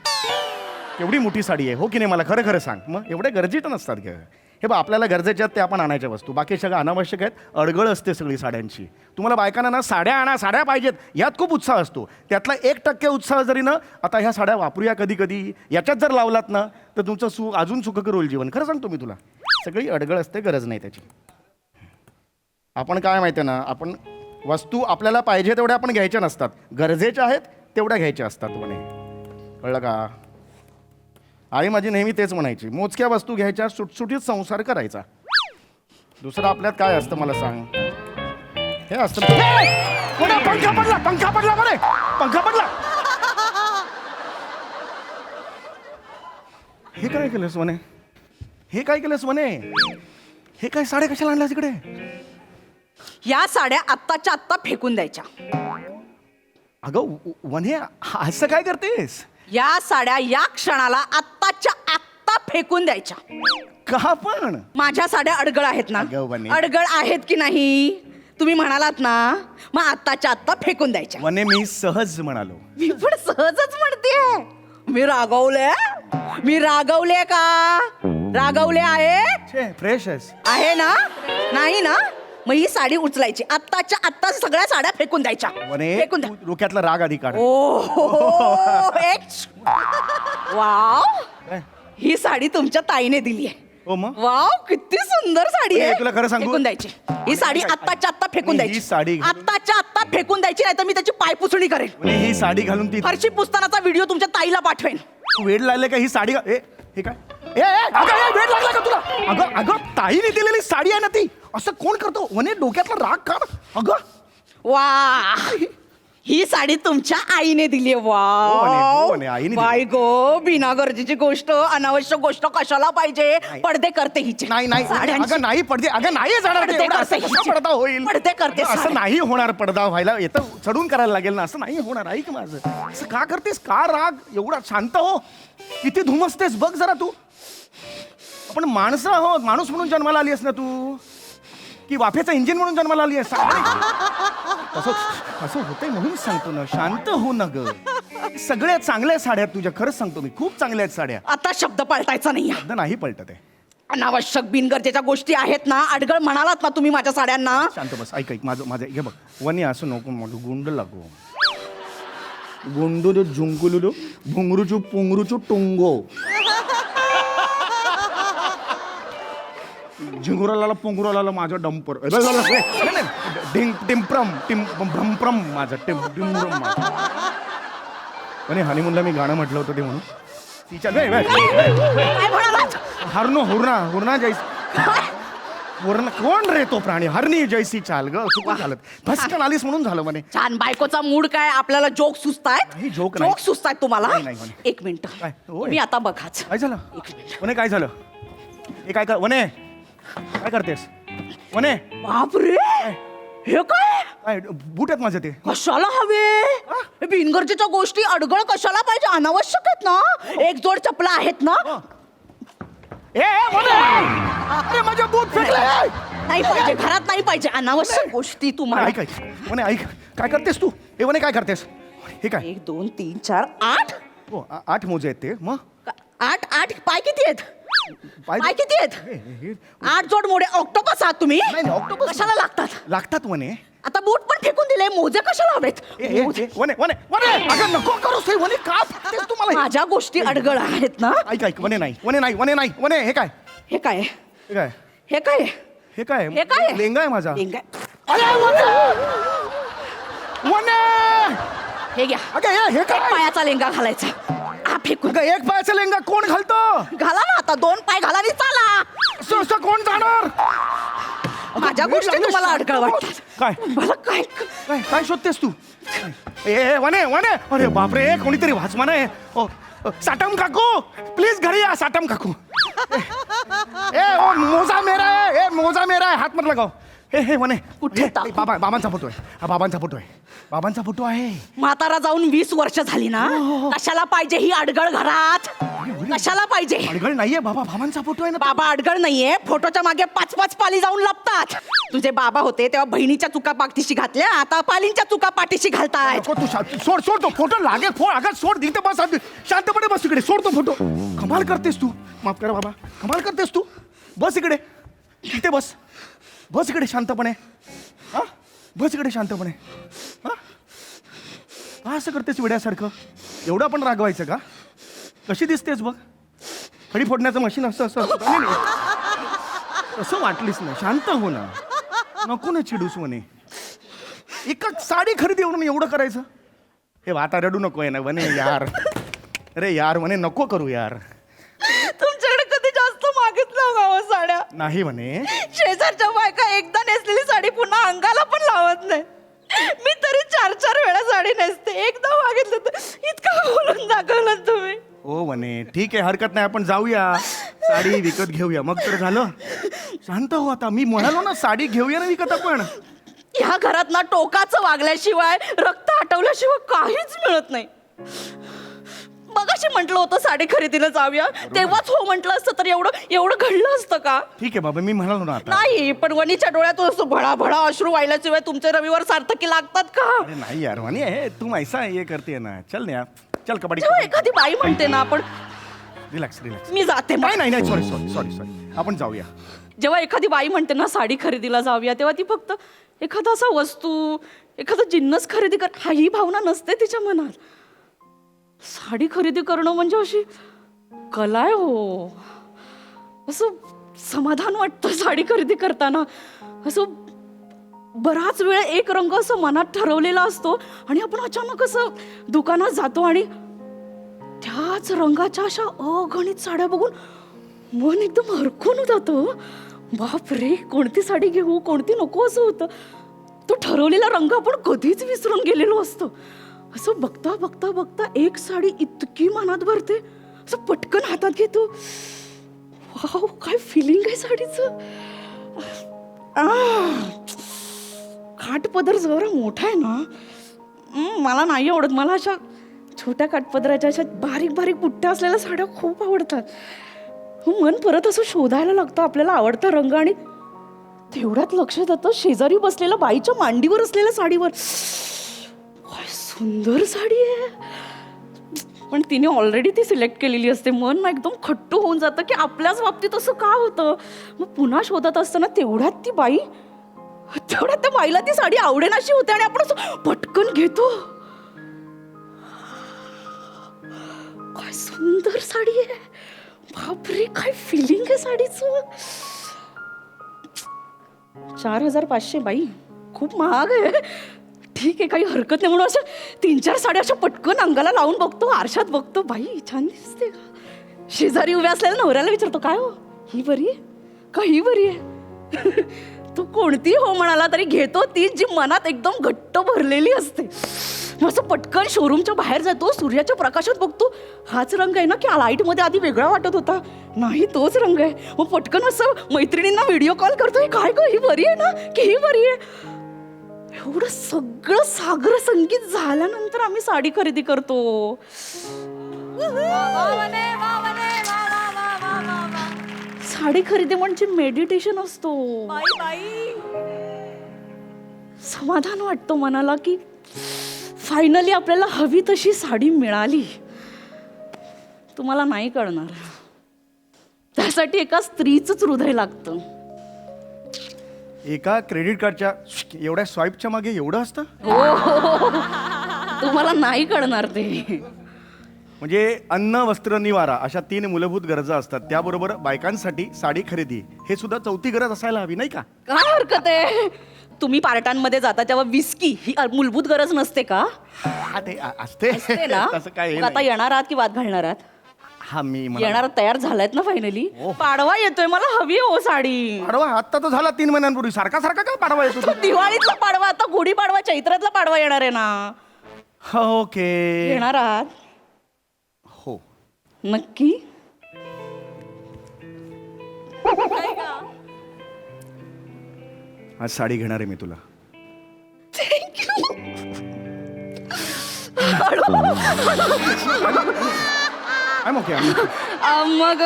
एवढी मोठी साडी आहे, हो की नाही? मला खरं खरं सांग. मग एवढ्या गरजेच्या नसतात ग. हे बघ, आपल्याला गरजेच्या आहेत ते आपण आणायच्या वस्तू. बाकी सगळं अनावश्यक आहेत. अडगळ असते सगळी साड्यांची. तुम्हाला बायकांना ना साड्या आणा, साड्या पाहिजेत यात खूप उत्साह असतो. त्यातला 1% उत्साह जरी ना, आता ह्या साड्या वापरूया कधी कधी, याच्यात जर लावलात ना, तर तुमचं अजून सुखकर होईल जीवन. खरं सांगतो मी तुला. सगळी अडगळ असते, गरज नाही त्याची. आपण काय माहिती आहे ना, आपण वस्तू आपल्याला पाहिजे तेवढ्या आपण घ्यायच्या नसतात. गरजेच्या आहेत तेवढ्या घ्यायच्या असतात म्हणे. कळलं का? आई माझी नेहमी तेच म्हणायची, मोजक्या वस्तू घ्यायच्या, सुटसुटीत संसार करायचा. दुसरं आपल्यात काय असतं मला सांग? हे असतं. पंखा पडला, पंखा पडला बरे, पंखा पडला. हे काय केलंस म्हणे? हे काय केलंस म्हणे? हे काय साड्या कशाला आणल्यास इकडे? या साड्या आत्ताच्या आत्ता फेकून द्यायच्या. अगं वने, असं काय करतेस? या साड्या या क्षणाला आत्ताच्या आत्ता फेकून द्यायच्या. का पण? माझ्या साड्या अडगळ आहेत ना? अगं वने. अडगळ आहेत की नाही तुम्ही म्हणालात ना, मग आत्ताच्या आत्ता फेकून द्यायच्या. वने, मी सहज म्हणालो. मी पण सहजच म्हणतेय. मी रागवले? मी रागवले का? रागवले आहे? फ्रेश आहेस? आहे ना? नाही ना? मग ही साडी उचलायची, आत्ताच्या आत्ता सगळ्या साड्या फेकून द्यायच्या. वने, फेकून द्या. तू डोक्यातला राग आधी काढ. वाव, ही साडी तुमच्या ताईने दिली आहे. हो मग? वाव, किती सुंदर साडी आहे. तुला खरं सांगू? फेकून द्यायची ही साडी, आत्ताच्या आत्ता फेकून ही द्यायची. साडी- आत्ताच्या आत्ता फेकून द्यायची, नाही तर मी त्याची पायपुसणी करेन. वने, ही साडी घालून ती फरशी पुसतानाचा व्हिडिओ तुमच्या ताईला पाठवेन. तू वेड लागले का? ही साडी हे काय? अगं वेड लागला का तुला? अगं अगं, ताईने दिलेली साडी आहे ना ती. असं कोण करतो? वने, डोक्यातला राग काढ. अगं वा, ही साडी तुमच्या आईने दिली. हो म्हणे, आईने दिली. बाय गो, बिना गरजेची गोष्ट, अनावश्यक गोष्ट कशाला पाहिजे? पडदे करते हिचे. नाही नाही साड्यांची. अगं नाही पडदे. अगं नाही जाणार ते. पडदे एवढा करते असं हिचे. कसा पडदा होईल? पडदे करते असं साड्या. नाही होणार. पडदा व्हायला येतं चढून करायला लागेल ना. असं नाही होणार. ऐक माझं. असं का करतेस? का राग एवढा? शांत हो. किती धुमसतेस बघ जरा तू. आपण माणसं आहोत. माणूस म्हणून जन्माला आली आहेस ना तू, की वाफेचं इंजिन म्हणून जन्माला आली आहेस? असं असं होतंय म्हणून सांगतो ना, शांत हो ना ग. सगळ्या चांगल्या साड्या तुझ्या. खरंच सांगतो मी, खूप चांगल्या आहेत साड्या. आता शब्द पलटायचा नाही. शब्द नाही पलटत आहे. अनावश्यक बिनगरजेच्या गोष्टी आहेत ना, अडगळ म्हणालात ना तुम्ही माझ्या साड्यांना. शांत बस. ऐक ऐक माझं माझं हे बघ वनी, असं नको म्हणू. गुंड लागू. गुंडू झुंकुलू भुंगरूचू पुंगरूचू टुंगो. झिंगुराला पुंगुराला माझं डंपर. भ्रमप्रम माझं टिंब्रम माझं. आणि हनीमूनला मी गाणं म्हटलं होतं ते म्हणून तिच्या काय म्हणालात? हुरना जैस वरण कोण रे तो प्राणी हरणी जैसी चाल ग चुकून झालं भस्कन आलीस म्हणून झालं म्हणे छान बायकोचा मूड काय आपल्याला जोक सुचतायत नाही, joke नाही. जोक सुचतायत तुम्हाला नाही, नाही, म्हणे. एक मिनिट काय? होय. मी आता बघाच काय झालं वने काय झालं हे काय कर वने काय करतेस वने बापरे हे काय काय बूट आहेत माझे ते कशाला हवे बिनगरजेच्या गोष्टी अडगळ कशाला पाहिजे अनावश्यक आहेत ना एक जोड चपला आहेत ना ए वने अरे माझे बूट फेकले नाही पाहिजे घरात नाही पाहिजे अनावश्यक गोष्टी तुम्हाला ऐक ऐक वने ऐक काय करतेस तू हे वने काय करतेस हे काय 1 2 3 4 8 हो 8 मोजे आहेत ते मग 8 8 पाय किती आहेत पाय- पाय किती आहेत हे- हे- 8 जोड मोडे ऑक्टोपस आहात तुम्ही नाही, नाही, octopus कशाला लागतात लागतात वने आता बूट पण फेकून दिले मोजे कशाला हवेत मोजे. वने वने वने अगं नको करूस हे वने का फेकतेस तू मला हे? माझ्या गोष्टी अडगळ आहेत ना ऐक ऐक वने नाही वने नाही वने नाही वने हे काय हे काय हे काय हे काय हे काय हे काय? लेंगा आहे माझा लेंगा. अरे वने वने हे घ्या अगं हे एक काय पायाचा लेंगा घालायचा हा फेकून अगं एक पायाचा लेंगा कोण घालतं घाला ना आता 2 पाय घाला आणि चाला असं कोण जाणार माझ्या वेळ गोष्टी लागली तुम्हाला शांत अडगळ हो. वाटतात काय मला काय काय काय शोधतेस तू ए वने वने अरे बापरे कोणीतरी वाचमान आहे ओ साटम काकू प्लीज घरी या साटम काकू ए ओ मोजा मेरा है ए मोजा मेरा है हात मत लगाओ हे हे वने कुठे टाकू? बाबा बाबांचा फोटो आहे हा बाबांचा फोटो आहे बाबांचा फोटो आहे म्हातारा जाऊन 20 वर्ष झाली ना कशाला पाहिजे ही अडगळ घरात कशाला पाहिजे अडगळ नाहीये बाबा बाबांचा फोटो आहे ना बाबा अडगळ नाहीये फोटोच्या मागे 5-5 पाली जाऊन लपतात तुझे बाबा होते तेव्हा बहिणीच्या चुका पाठीशी घातल्या आता पालींच्या चुका पाठीशी घालतायत नको तू सोड सोड तो फोटो लागेल फोड अगं सोड दिल बस शांतपणे बस इकडे सोड तो फोटो कमाल करतेस तू माफ करा बाबा कमाल करतेस तू बस इकडे इथे बस बस इकडे शांतपणे हा बस इकडे शांतपणे हा का असं करतेस वेड्यासारखं एवढं पण रागवायचं का कशी दिसतेस बघ खडी फोडण्याचं मशीन असं असं असतं. नाही, नाही. असं वाटलीस ना शांत हो ना नको ना चिडूस म्हणे एकच साडी खरेदी करून एवढं करायचं हे आता रडू नको आहे ना म्हणे यार अरे यार म्हणे नको करू यार तुमच्याकडे कधी जास्त मागितलं गावा साड्या नाही म्हणे शेजारच्या बायका एकदा नेसलेली साडी पुन्हा अंगाला पण लावत नाही मी तरी 4-4 वेळा साडी नेसते एकदा मागितलं तर इतकं बोलून दाखवलं तुम्ही हो म्हणे ठीक आहे हरकत नाही आपण जाऊया साडी विकत घेऊया मग तर झालं शांत हो आता मी म्हणालो ना साडी घेऊया ना विकत आपण ह्या घरात ना टोकाचं वागल्याशिवाय रक्त आटवल्याशिवाय काहीच मिळत नाही मगाशी म्हटलं होतं साडी खरेदीला जाऊया तेव्हाच हो म्हटलं असतं तर एवढं एवढं घडलं असतं का ठीक आहे बाबा मी म्हणालो ना आता नाही पण वणीच्या डोळ्यातून असं भळाभळा अश्रू वाहिल्याशिवाय तुमचे रविवार सार्थकी लागतात का अरे नाही यार म्हणे हे तू ऐसा हे करते ना चल ना चल कबड्डी जेव्हा एखादी बाई म्हणते ना आपण रिलॅक्स रिलॅक्स मी जाते मग. नाही नाही नाही सॉरी सॉरी सॉरी सॉरी आपण जाऊया जेव्हा एखादी बाई म्हणते ना साडी खरेदीला जाऊया तेव्हा ती फक्त एखादा असा वस्तू एखादा जिन्नस खरेदी कर हा ही भावना नसते तिच्या मनात साडी खरेदी करणं म्हणजे अशी कला आहे हो असं समाधान वाटतं साडी खरेदी करताना असं बराच वेळ एक रंग असं मनात ठरवलेला असतो आणि आपण अचानक असं दुकानात जातो आणि त्याच रंगाच्या अशा अगणित साड्या बघून मन एकदम हरकून जातं बापरे कोणती साडी घेऊ कोणती नको असं होतं तो ठरवलेला रंग आपण कधीच विसरून गेलेलो असतो असं बघता बघता बघता एक साडी इतकी मनात भरते असं पटकन हातात घेतो वाव काय फिलिंग आहे साडीचं काठपदर जरा मोठा आहे ना मला नाही आवडत मला अशा छोट्या काठपदराच्या अशा बारीक बारीक बुट्ट्या असलेल्या साड्या खूप आवडतात मन परत असं शोधायला लागतं आपल्याला आवडता रंग आणि तेवढ्यात लक्ष जातं शेजारी बसलेल्या बाईच्या मांडीवर असलेल्या साडीवर काय सुंदर साडी आहे पण तिने ऑलरेडी ती सिलेक्ट केलेली असते मन ना एकदम खट्टू होऊन जातं की आपल्याच बाबतीत असं का होतं मग पुन्हा शोधत असताना तेवढ्यात त्या बाईला ती साडी आवडेनाशी होते आणि आपण असं पटकन घेतो काय सुंदर साडी आहे बापरे काय फिलिंग आहे साडीचं 4500 बाई खूप महाग आहे ठीक आहे काही हरकत नाही म्हणून असं 3-4 साड्या अशा पटकन अंगाला लावून बघतो आरशात बघतो बाई छान दिसते का शेजारी उभ्या असलेल्या नवऱ्याला विचारतो काय हो ही बरी आहे का ही बरी आहे तू कोणती हो म्हणाला तरी घेतो ती जी मनात एकदम घट्ट भरलेली असते. मग असं पटकन शोरूमच्या बाहेर जातो, सूर्याच्या प्रकाशात बघतो हाच रंग आहे ना की लाईटमध्ये आधी वेगळा वाटत होता, नाही तोच रंग आहे. मग पटकन असं मैत्रिणींना व्हिडिओ कॉल करतोय, काय ग ही बरी आहे ना की ही बरी आहे. एवढं सगळं सागर संगीत झाल्यानंतर आम्ही साडी खरेदी करतो. साडी खरेदी म्हणजे मेडिटेशन असतो. समाधान वाटतो मनाला की फायनली आपल्याला हवी तशी साडी मिळाली. तुम्हाला नाही कळणार, त्यासाठी एका स्त्रीचंच हृदय लागतं. एका क्रेडिट कार्डच्या एवढ्या स्वाईपच्या मागे एवढं असतं? तुम्हाला नाही कळणार ते. म्हणजे अन्न, वस्त्र, निवारा अशा 3 मूलभूत गरजा असतात. त्याबरोबर बायकांसाठी साडी खरेदी हे सुद्धा 4थी गरज असायला हवी, नाही का? काय हरकत आहे? तुम्ही पार्टांमध्ये जाता तेव्हा विस्की ही मूलभूत गरज नसते का? हा, ते असते असते ना? तसं काय हे मग आता नाही. येणार आहात की वाद घालणार आहात? हा, मी मला- येणार तयार झालायत ना फायनली? पाडवा येतोय, मला हवी हो साडी. पाडवा आता तर झाला 3 महिन्यांपूर्वी. सारखा सारखा काय पाडवा येतो? तो दिवाळीतला पाडवा, आता गुढी पाडवा, चैत्रातला पाडवा येणार आहे ना. ओके. येणार आहात हो. नक्की? आज साडी घेणार आहे मी तुला. I'm okay, I'm okay. मग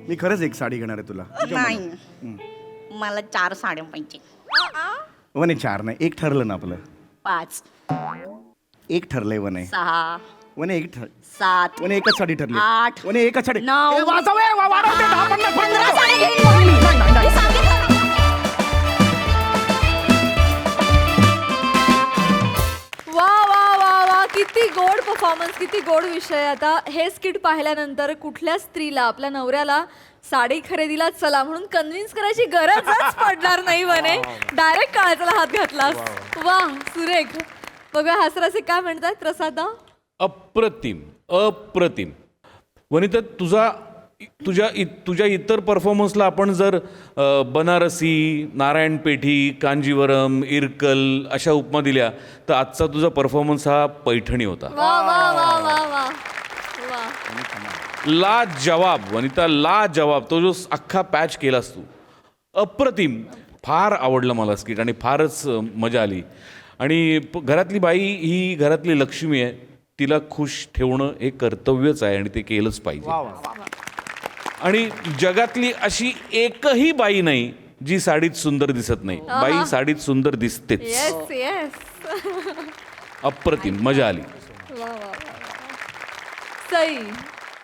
मी खरंच एक साडी घेणार आहे तुला. नाही, मला 4 साड्या पाहिजे. वने 4 नाही, एक ठरलं ना आपलं. 5, एक ठरलंय वने. 6, वने एक ठर 7, वने एकच साडी ठरली. 8, वने एकच साडी. 9, ए, वाजव, ए, वाढवते, 10, 15, 15 15. साड्या घेईन मग मी. मी सांगितलं ना. वा वा वा वा, किती गोड परफॉर्मन्स, किती गोड विषय. आता हे स्किट पाहिल्यानंतर कुठल्या स्त्रीला आपल्या नवऱ्याला साडी खरेदीला चला म्हणून कन्व्हिन्स करायची गरजच पडणार नाही म्हणे. डायरेक्ट काळजाला हात घातलास. वा, सुरेख. बघा हसराचे काय म्हणतात प्रसादा. अप्रतिम, अप्रतिम. वनिता, तुझ्या इतर परफॉर्मन्सला आपण जर बनारसी, नारायणपेठी, कांजीवरम, इरकल अशा उपमा दिल्या तर आजचा तुझा परफॉर्मन्स हा पैठणी होता. वा वा वा वा वा वा. ला जवाब वनिता, ला जवाब. तो जो अख्खा पॅच केलास तू, अप्रतिम. फार आवडलं मला स्किट आणि फारच मजा आली. आणि घरातली बाई ही घरातली लक्ष्मी आहे, तिला खुश ठेवणं हे कर्तव्यच आहे आणि ते केलंच पाहिजे. आणि जगातली अशी एकही बाई नाही जी साडीत सुंदर दिसत नाही. बाई साडीत सुंदर दिसतेच. Yes yes. अप्रतिम, मजा आली. वा वा वा. सई.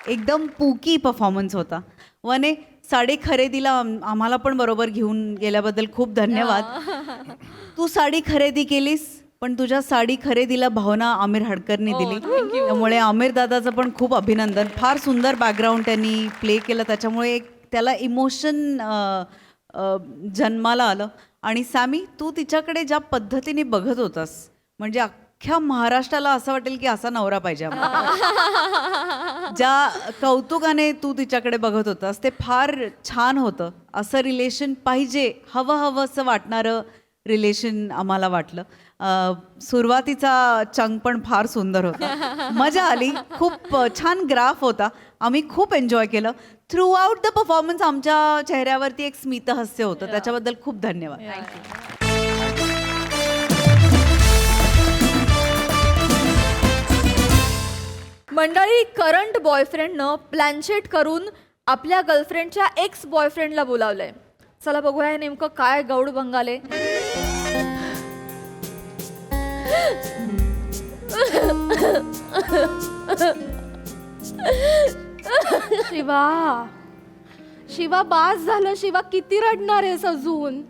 एकदम पुकी परफॉर्मन्स होता. वने, साडी खरेदीला आम्हाला पण बरोबर घेऊन गेल्याबद्दल खूप धन्यवाद. तू साडी खरेदी केलीस, पण तुझ्या साडी खरेदीला भावना आमिर हडकरनी दिली. त्यामुळे आमिर दादाचं पण खूप अभिनंदन. फार सुंदर बॅकग्राऊंड त्यांनी प्ले केलं, त्याच्यामुळे एक त्याला इमोशन जन्माला आलं. आणि सॅमी, तू तिच्याकडे ज्या पद्धतीने बघत होतास, म्हणजे अख्ख्या महाराष्ट्राला असं वाटेल की असा नवरा पाहिजे आम्हाला. ज्या कौतुकाने तू तिच्याकडे बघत होतास ते फार छान होतं. असं रिलेशन पाहिजे, हवं असं वाटणारं रिलेशन आम्हाला वाटलं. सुरुवातीचा चंक पण फार सुंदर होता, मजा आली. खूप छान ग्राफ होता, आम्ही खूप एन्जॉय केलं. थ्रू आउट द परफॉर्मन्स आमच्या चेहऱ्यावरती एक स्मितहास्य होतं, त्याच्याबद्दल खूप धन्यवाद. मंडळी, करंट बॉयफ्रेंडनं प्लॅनचेट करून आपल्या गर्लफ्रेंडच्या एक्स बॉयफ्रेंडला बोलावलंय. चला बघूया हे नेमकं काय गौड बंगाले. शिवा, शिवा बास झालं. शिवा, किती रडणार आहेस अजून?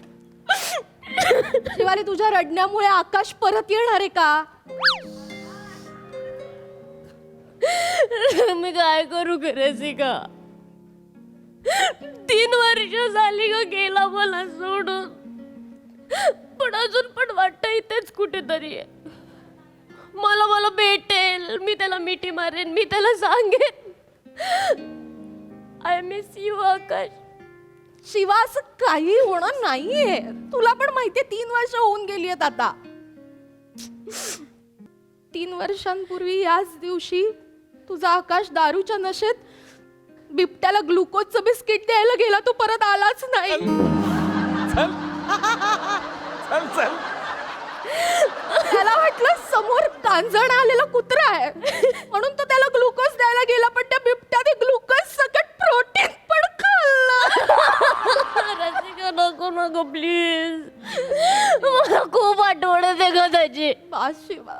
शिवाले, तुझ्या रडण्यामुळे आकाश परत येणार आहे का? मी काय करू करायची का? 3 वर्ष झाली ग गेला मला सोडून, पण अजून पण वाटतं इथेच कुठेतरी आहे. मला भेटेल, मी त्याला मिठी मारेन, मी त्याला सांगेन, आय मिस यू आकाश. शिवा असं काही होणार नाहीये. तुला पण माहितीये 3 वर्ष होऊन गेली आहेत आता. 3 वर्षांपूर्वी याच दिवशी तुझा आकाश दारूच्या नशेत बिबट्याला ग्लुकोजचं बिस्किट द्यायला गेला. तू परत आलाच नाही. त्याला वाटलं समोर कांजण आलेला कुत्रा आहे म्हणून तो त्याला ग्लुकोज द्यायला गेला, पण त्या बिबट्याने ग्लुकोज सकट प्रोटीन पण खाल्लं. रसिका नको नको प्लीज. मला खूप आठवण आहे का त्याची. बस Shiva.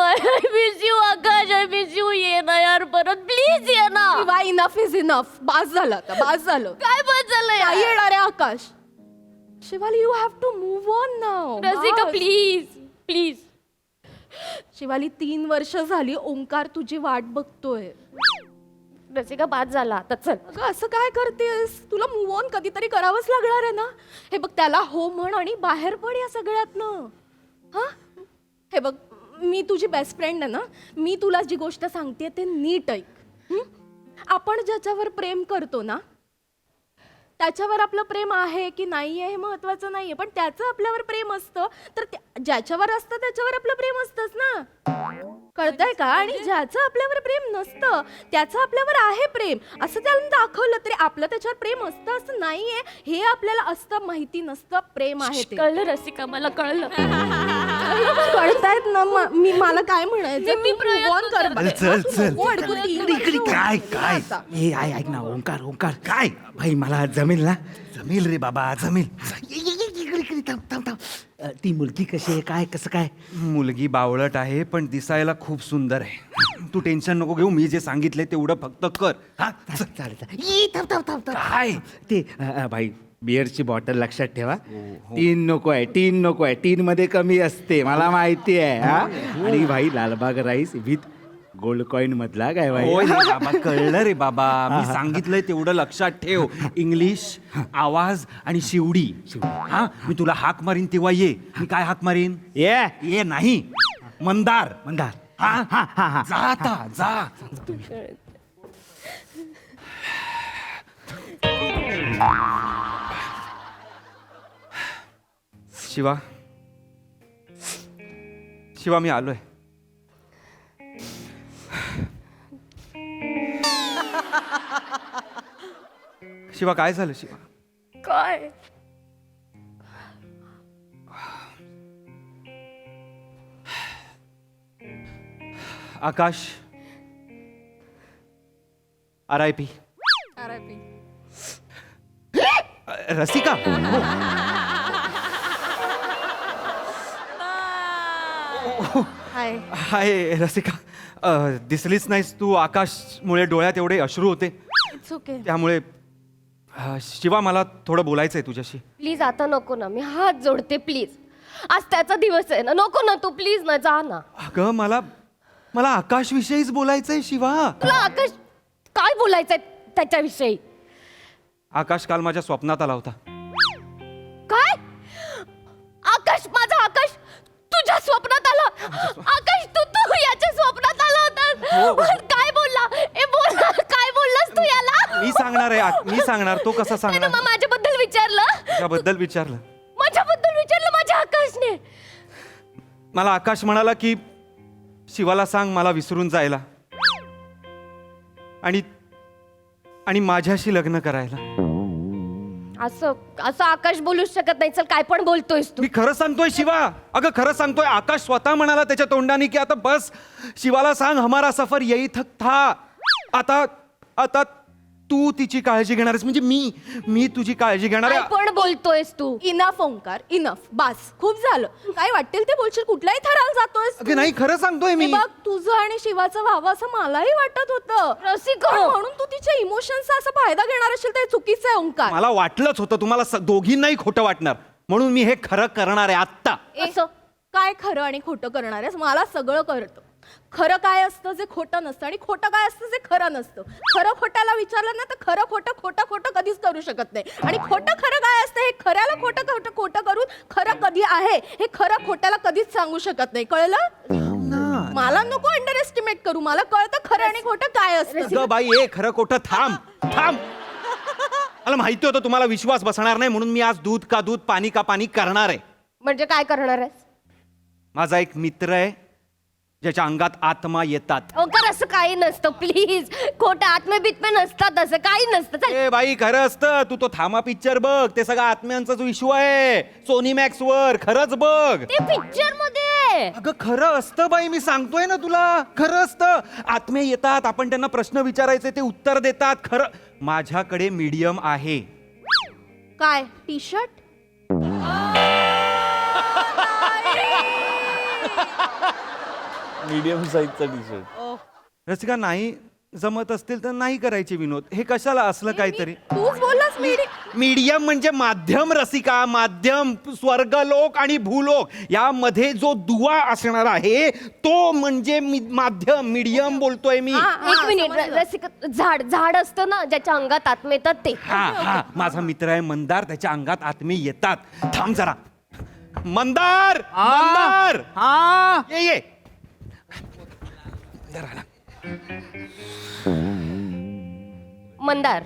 I miss you Akash. I miss you. ये ना यार परत प्लीज ये ना. Shiva enough is enough. बास झालं आता. बास झालं. काय बस झालं काय येणार आहे Akash. Shivali you have to move on now. Rasika please please. Shivali 3 वर्ष झाली ओंकार तुझी वाट बघतोय. रसिका बाद झाला आता चल. अगं असं काय करतेस. तुला मूव्ह ऑन कधीतरी करावंच लागणार आहे ना. हे बघ त्याला हो म्हण आणि बाहेर पड या सगळ्यातनं. हा हे बघ मी तुझी बेस्ट फ्रेंड आहे ना. मी तुला जी गोष्ट सांगते ते नीट ऐक. हं? आपण ज्याच्यावर प्रेम करतो ना त्याच्यावर आपलं प्रेम आहे की नाही आहे हे महत्वाचं नाहीये, पण त्याचं आपल्यावर प्रेम असतं तर ज्याच्यावर असतं त्याच्यावर आपलं प्रेम असतंच ना. कळतंय का. आणि ज्याचं आपल्यावर प्रेम नसतं त्याचं आपल्यावर आहे प्रेम असं त्याला दाखवलं तरी आपलं त्याच्यावर प्रेम असतं असं नाहीये. हे आपल्याला असतं माहिती नसतं प्रेम आहे ते. कळलं रसिका मला कळलं. कळतायत ना मला काय म्हणायचं. मी प्रयत्न move on कर. अरे चल चल नको अडकू ती. इकडे काय काय आता. हे ऐक ना ओंकार ओंकार काय भाई मला जमेल ना. जमेल रे बाबा जमेल. इकडे इकडे थांब थांब थांब. ती मुलगी कशी आहे काय कसं काय? मुलगी बावळट आहे पण दिसायला खूप सुंदर आहे. तू टेन्शन नको घेऊ. मी जे सांगितलंय तेवढं फक्त कर. हा चालेल. काय ते भाई बिअरची बॉटल लक्षात ठेवा. 3 नको आहे 3 नको आहे. 3 मध्ये कमी असते मला माहिती आहे. हा आणि भाई Lalbaug rice with gold coin मधला काय भाई. होय रे बाबा कळलं रे बाबा. मी सांगितलंय तेवढं लक्षात ठेव. इंग्लिश आवाज आणि शिवडी. हा मी तुला हाक मारीन तेव्हा ये. मी काय हाक मारीन. ये नाही मंदार मंदार. हा हा हा जा आता जा. शिवा शिवा मी आलोय. शिवा काय झालं शिवा. काय आकाश RIP. रसिका हाय. हाय रसिका. दिसलीच नाहीस तू. आकाशमुळे डोळ्यात एवढे अश्रू होते इट्स ओके. त्यामुळे शिवा मला थोडं बोलायचंय तुझ्याशी. प्लीज आता नको ना. मी हात जोडते प्लीज. आज त्याचा दिवस आहे ना. नको ना तू प्लीज ना. जा ना. अगं मला आकाश विषयीच बोलायचंय शिवा. तुला आकाश काय बोलायचंय त्याच्याविषयी. आकाश काल माझ्या स्वप्नात आला होता. काय आकाश माझा आकाश तुझ्या स्वप्नात आला. आकाश तू तू याच्या स्वप्नात आला होता. काय बोलला ए बोल काय बोललास तू याला. मी सांगणार आहे. मी सांगणार. तो कसा सांगणार. मग माझ्याबद्दल विचारलं. त्याबद्दल विचारलं. माझ्याबद्दल विचारलं माझ्या आकाशने. मला आकाश म्हणाला की शिवाला सांग मला विसरून जायला आणि माझ्याशी लग्न करायला. असं असं आकाश बोलूच शकत नाही. चल काय पण बोलतोयस तू. मी खरं सांगतोय शिवा. अगं खरं सांगतोय. आकाश स्वतः म्हणाला त्याच्या तोंडाने की आता बस शिवाला सांग हमारा सफर यही तक था. आता तू तिची काळजी घेणार आहेस. म्हणजे मी तुझी काळजी घेणार काय आहे. पण बोलतोयस तू. Enough Omkar enough. बास खूप झालं. काय वाटेल ते बोलशील. कुठल्याही थराला जातोयस तू. अगं नाही खरं सांगतोय मी. हे बघ तुझं आणि शिवाचं व्हावं असं मलाही वाटत होतं. रसिका. पण म्हणून तू तिच्या इमोशन्सचा असा फायदा घेणार असेल ते चुकीचं आहे ओंकार. मला वाटलंच होतं तुम्हाला दोघींनाही खोटं वाटणार म्हणून मी हे खरं करणार आहे आत्ता. असं काय खरं आणि खोटं करणार आहेस. मला सगळं कळतं. खरं काय असतं जे खोटं नसतं आणि खोटं काय असतं जे खरं नसतं. खरं खोट्याला विचारलं ना तर खरं खोटं कधीच करू शकत नाही. आणि खोटं खरं काय असतं हे खऱ्याला खोटं करून खरं कधी आहे हे खरं खोट्याला कधीच सांगू शकत नाही. कळलं. मला नको अंडर एस्टिमेट करू. मला कळतं खरं आणि खोटं काय असतं. अगं बाई ए खरं खोटं थांब थांब. मला माहिती होतं तुम्हाला विश्वास बसणार नाही म्हणून मी आज दूध का दूध पाणी का पाणी करणार आहे. म्हणजे काय करणार आहेस? माझा एक मित्र आहे ज्याच्या अंगात आत्मा येतात. ओंकार असं काही नसतं प्लीज. खोटं आत्मे बित्मे नसतात, असं काही नसतं. चल. ए बाई खरं असतं. तू तो थामा पिक्चर बघ. ते सगळं आत्म्यांचाच विश्व आहे सोनी मॅक्स वर. खरंच बघ. ते पिक्चर मध्ये अगं खरं असतं बाई. मी सांगतोय ना तुला खरं असतं. आत्मे येतात आपण त्यांना प्रश्न विचारायचे ते उत्तर देतात. खरं माझ्याकडे मीडियम आहे. काय टी शर्ट? मीडियम साईजचा टी शर्ट. रसिका नाही जमत असतील तर नाही करायचे विनोद. हे कशाला असलं काहीतरी. तूच बोललास मीडियम म्हणजे माध्यम रसिका. माध्यम स्वर्गलोक आणि भूलोक यामध्ये जो दुवा असणार आहे तो म्हणजे माध्यम. मीडियम बोलतोय मी. एक मिनिट रसिका, झाड झाड असतं ना ज्याच्या अंगात आत्मे येतात ते. हा हा माझा मित्र आहे मंदार. त्याच्या अंगात आत्मे येतात. थांब जरा. मंदार मंदार हा ये ये. मंदार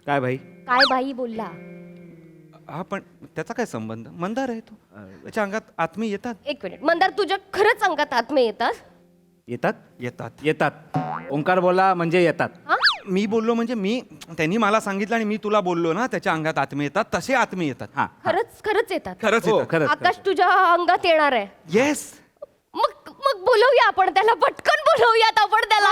काय भाई. काय बाई बोलला? हा पण त्याचा काय संबंध. मंदार आहे तो. त्याच्या अंगात आत्मे येतात. एक मिनिट मंदार, तुझ्या खरंच अंगात आत्मे येतात? येतात येतात. येतात. ओंकार बोला म्हणजे येतात. हा? मी बोललो म्हणजे मी त्यांनी मला सांगितलं आणि मी तुला बोललो ना त्याच्या अंगात आत्मे येतात तसे आत्मे येतात. हा खरंच खरंच येतात? खरंच हो, येतात. खरंच आकाश तुझ्या अंगात येणार आहे? येस. मग मग बोलवूया आपण त्याला. पटकन बोलवूयात आपण त्याला.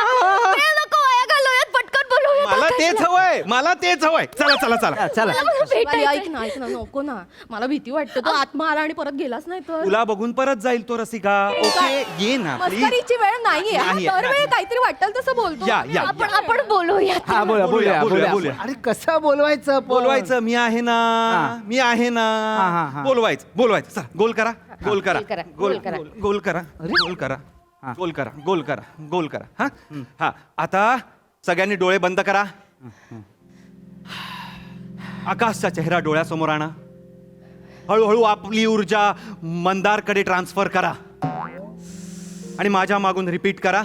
वेळ नको वाया घालवूयात. पटकन बोलवूयात मला आकाशला. तेच हवंय. मला तेच हवंय. चला चला चला. चला मला भेटायचंय. ऐक ना नको ना. मला भीती वाटते. तो आत्मा आला आणि परत गेलाच नाही तर. तुला बघून परत जाईल तो रसिका. ओके ये ना प्लीज. मस्करीची वेळ नाहीये. नाही, दरवेळी नाही. काहीतरी वाटेल तसं बोलतो. या या आपण आपण बोलवूयात. हा बोला बोलूया, बोलूया बोलूया, बोलूया. बोलूया. अरे कसं बोलवायचं पण? बोलवायचं. मी आहे ना. हा. मी आहे ना. हा, हा, हा. बोलवायचं बोलवायचं. चला गोल करा. गोल करा. गोल करा, गोल गोल करा. गोल करा. गोल करा. हा. गोल करा. गोल करा. गोल करा. हा हा आता सगळ्यांनी डोळे बंद करा. आकाशचा चेहरा डोळ्यासमोर आणा. हळूहळू आपली ऊर्जा मंदारकडे ट्रान्सफर करा आणि माझ्या मागून रिपीट करा.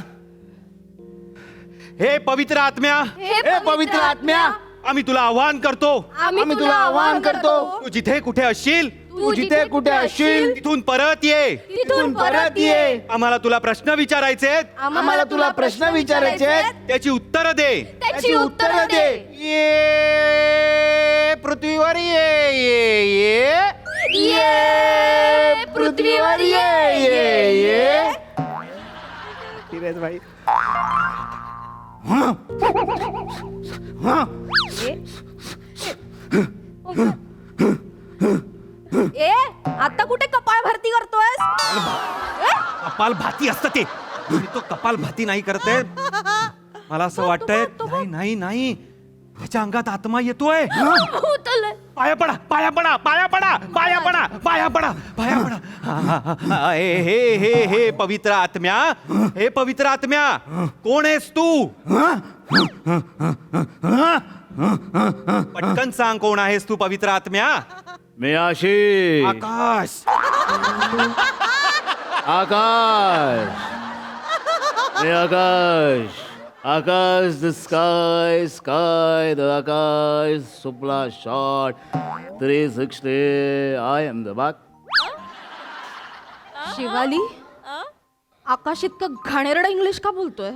हे पवित्र आत्म्या. हे पवित्र आत्म्या आम्ही तुला आवाहन करतो. आम्ही तुला आवाहन करतो. तू जिथे कुठे असशील तू जिथे कुठे असशील तिथून परत ये. तिथून परत ये. आम्हाला तुला प्रश्न विचारायचे आहेत. आम्हाला तुला प्रश्न विचारायचे आहेत. त्याची उत्तरं दे. त्याची उत्तरं दे. ये पृथ्वीवर ये ये ये ये पृथ्वीवर ये ये ये. धीरज भाई. ए आता कुठे कपाळ भरती करतोयस? कपाल भाती असतं ते. मी तो कपाल भाती नाही करत आहे. मला असं वाटतंय नाही नाही नाही त्याच्या अंगात आत्मा येतोय. उतरलंय. पाया पडा पाया पडा पाया पडा पाया पडा पाया पडा पाया पडा. हे हे हे हे पवित्र आत्म्या. हे पवित्र आत्म्या कोण आहेस तू? पटकन सांग कोण आहेस तू पवित्र आत्म्या? मी आशिष. आकाश. आकाश. मी Akash. Akash the sky sky the Akash सुपला शॉट 360 आय एम द बाक. शिवाली आकाश इतकं घाणेरडं इंग्लिश का बोलतोय?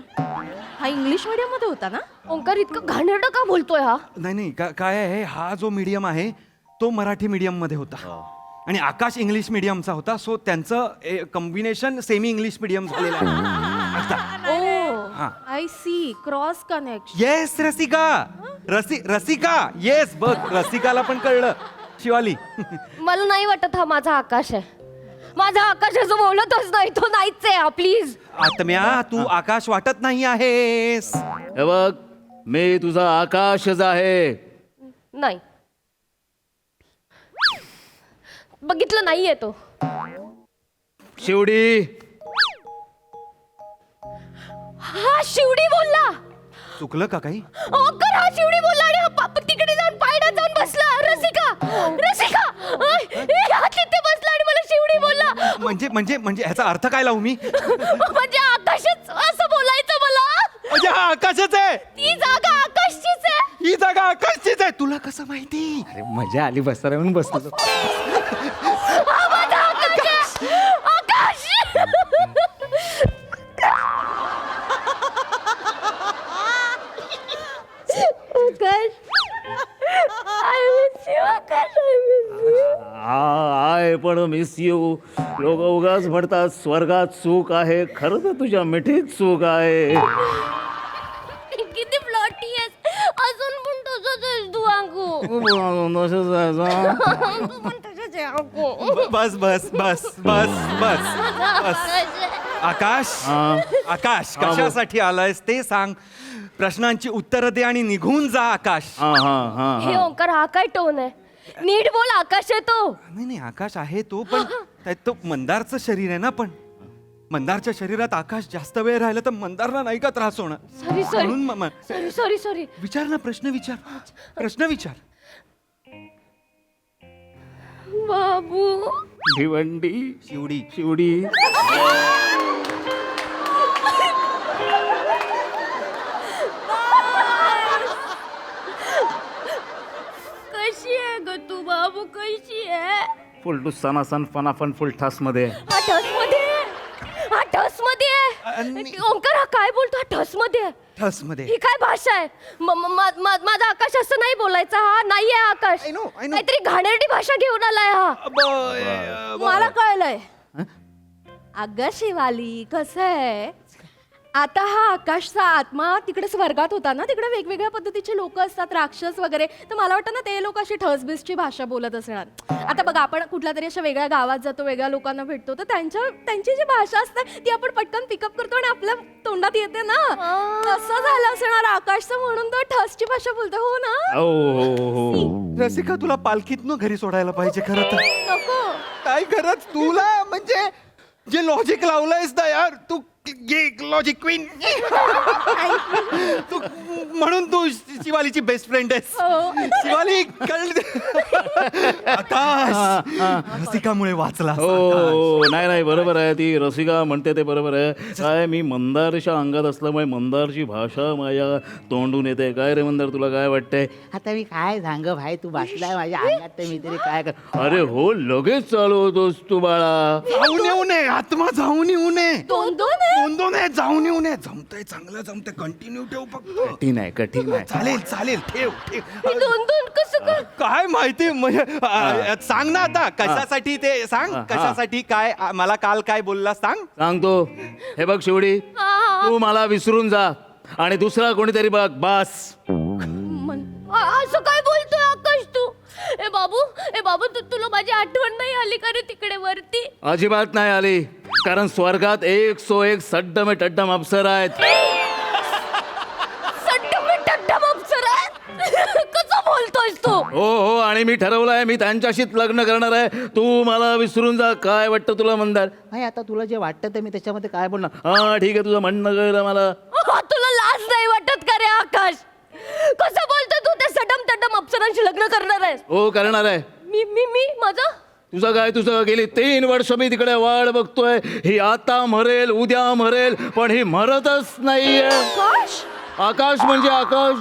हा इंग्लिश मीडियम मध्ये होता ना? ओंकार इतकं घाणेरडं का बोलतोय हा? नाही नाही काय आहे हा जो मीडियम आहे तो मराठी मीडियम मध्ये होता आणि आकाश इंग्लिश मीडियमचा होता. सो त्यांचं कॉम्बिनेशन सेमी इंग्लिश मीडियम झालेलं आहे. Oh I see. Cross connection. Yes Rasika. Rasika yes बघ रसिकाला पण कळलं. शिवाली मला नाही वाटत हा माझा आकाश आहे. माझा आकाश जो बोलतच नाही तो नाहीच आहे हा. प्लीज. आत्म्या तू आकाश वाटत नाही आहेस. हे बघ मी तुझा आकाशच आहे. नाही बघितलं नाहीये तो. शिवडी. हा शिवडी बोलला. चुकलं का काही? ओंकार हा शिवडी बोलला आणि हा तिकडे जाऊन पायऱ्यात जाऊन बसला. रसिका रसिका हा तिथे बसला आणि मला शिवडी बोलला. म्हणजे म्हणजे म्हणजे ह्याचा अर्थ काय लावू मी? म्हणजे आकाशच असं बोलायचं मला. म्हणजे हा आकाशच आहे. ती जागा आकाशचीच आहे. ही जागा आकाशचीच आहे. तुला कसं माहिती? अरे मजा आली बसताना म्हणून बसलो. हा माझा आकाश आहे. आकाश. आकाश. I miss you, Akash. I miss you. I पण मिस यू. लोक उगाच म्हणतात स्वर्गात सुख आहे, खरं तर तुझ्या मिठीत सुख आहे. किती फ्लॉटी आहेस. अजून पण तसंच आहेस तू अंकू. तू पण तसंच आहे अंकू. बस बस बस बस बस बस. आकाश आकाश कशासाठी आलायस ते सांग. प्रश्नांची उत्तरं दे आणि निघून जा आकाश. हे ओंकार हा काय टोन आहे. नीट बोल. आकाश आहे तो. नाही नाही आकाश आहे तो, पण त्यात तो मंदारचं शरीर आहे ना. पण मंदारच्या शरीरात आकाश जास्त वेळ राहिलं तर मंदारला नाही का त्रास होणार? सॉरी म्हणून सॉरी सॉरी सॉरी. विचार ना, प्रश्न विचार. प्रश्न विचार. बाबू. भिवंडी शिवडी शिवडी. कशी आहे ग तू बाबू. कशी आहे. फुल टू सनासन फनाफन फुल ठास मध्ये. हा ठस मध्ये आहे. हा ठस मध्ये आहे. ओंकार हा काय बोलतो. हा ठस मध्ये आहे. ठस मध्ये. ही काय भाषा आहे. माझा आकाश असं नाही बोलायचा. हा नाही आहे आकाश. I know. काहीतरी घाणेरडी भाषा घेऊन आलाय हा. मला कळलंय. अगं शिवाली कसं आहे. आता हा आकाशचा आत्मा तिकडे स्वर्गात होता ना. तिकडे वेगवेगळ्या पद्धतीचे लोक असतात, राक्षस वगैरे. तर मला वाटतं ना ते लोक अशी ठसबिसची भाषा बोलत असणार. आता बघा आपण कुठल्या तरी अशा वेगळ्या गावात जातो, वेगळ्या लोकांना भेटतो, तर त्यांची जी भाषा असते ती आपण पटकन पिकअप करतो आणि आपल्या तोंडात येते ना. तसं झालं असणार आकाशचं, म्हणून तो ठसची भाषा बोलतो. हो ना. रसिका तुला पालखीतनं घरी सोडायला पाहिजे खरं तर. नको. काय खरंच तुला म्हणजे जे लॉजिक लावलंयस ना यार तू. Logic queen. तू म्हणून तू शिवालीची बेस्ट फ्रेंड आहेस. शिवाली आकाश रसिकामुळे वाचला. हो नाही नाही बरोबर आहे. ती रसिका म्हणते ते बरोबर आहे. काय मी मंदारच्या अंगात असल्यामुळे मंदारची भाषा माझ्या तोंडून येते. काय रे मंदार तुला काय वाटतंय? आता मी काय सांग भाई, तू बसलाय माझ्या अंगात तर मी तरी काय कर. अरे हो लगेच चालू होतोस तू बाळा. जाऊन येऊ नये आत्मा. जाऊन येऊ नये. दोन दोन आहे. जाऊन येऊ नये. जमतंय चांगलं जमतंय. कंटिन्यू ठेव फक्त. कठीण आहे कठीण आहे. चालेल चालेल ठेव ठेव. दोन कसं कर. काय माहिती म्हणजे सांग ना आता कशासाठी ते सांग. कशासाठी काय मला काल काय बोलला सांग. सांगतो. हे बघ शिवडी, तू मला विसरून जा आणि दुसरा कोणीतरी बघ बस. असं काय बोलतोय आकाश तू. ए बाबू तुला माझी आठवण नाही आली का रे तिकडे वरती. अजिबात नाही आली, कारण स्वर्गात 101 सड्डम में टड्डम अप्सर आहेत. सड्डम में टड्डम अप्सर आहेत. कसं बोलतोयस तू. हो आणि मी ठरवलंय मी त्यांच्याशीच लग्न करणार आहे. तू मला विसरून जा. काय वाटतं तुला मंदार? भाई आता तुला जे वाटतं ते मी त्याच्यामध्ये काय बोलणार. हा ठीक आहे, तुझं म्हणणं कळलं मला. तुला लाज नाही वाटत का रे आकाश. कसं बोलतोय तू. त्या सडम तड्डम अप्सरांशी लग्न करणार आहेस. हो करणार आहे. मी माझं. तुझं गेली 3 वर्ष मी तिकडे वाढ बघतोय. ही आता मरेल, उद्या मरेल, पण ही मरतच नाहीये. आकाश म्हणजे आकाश.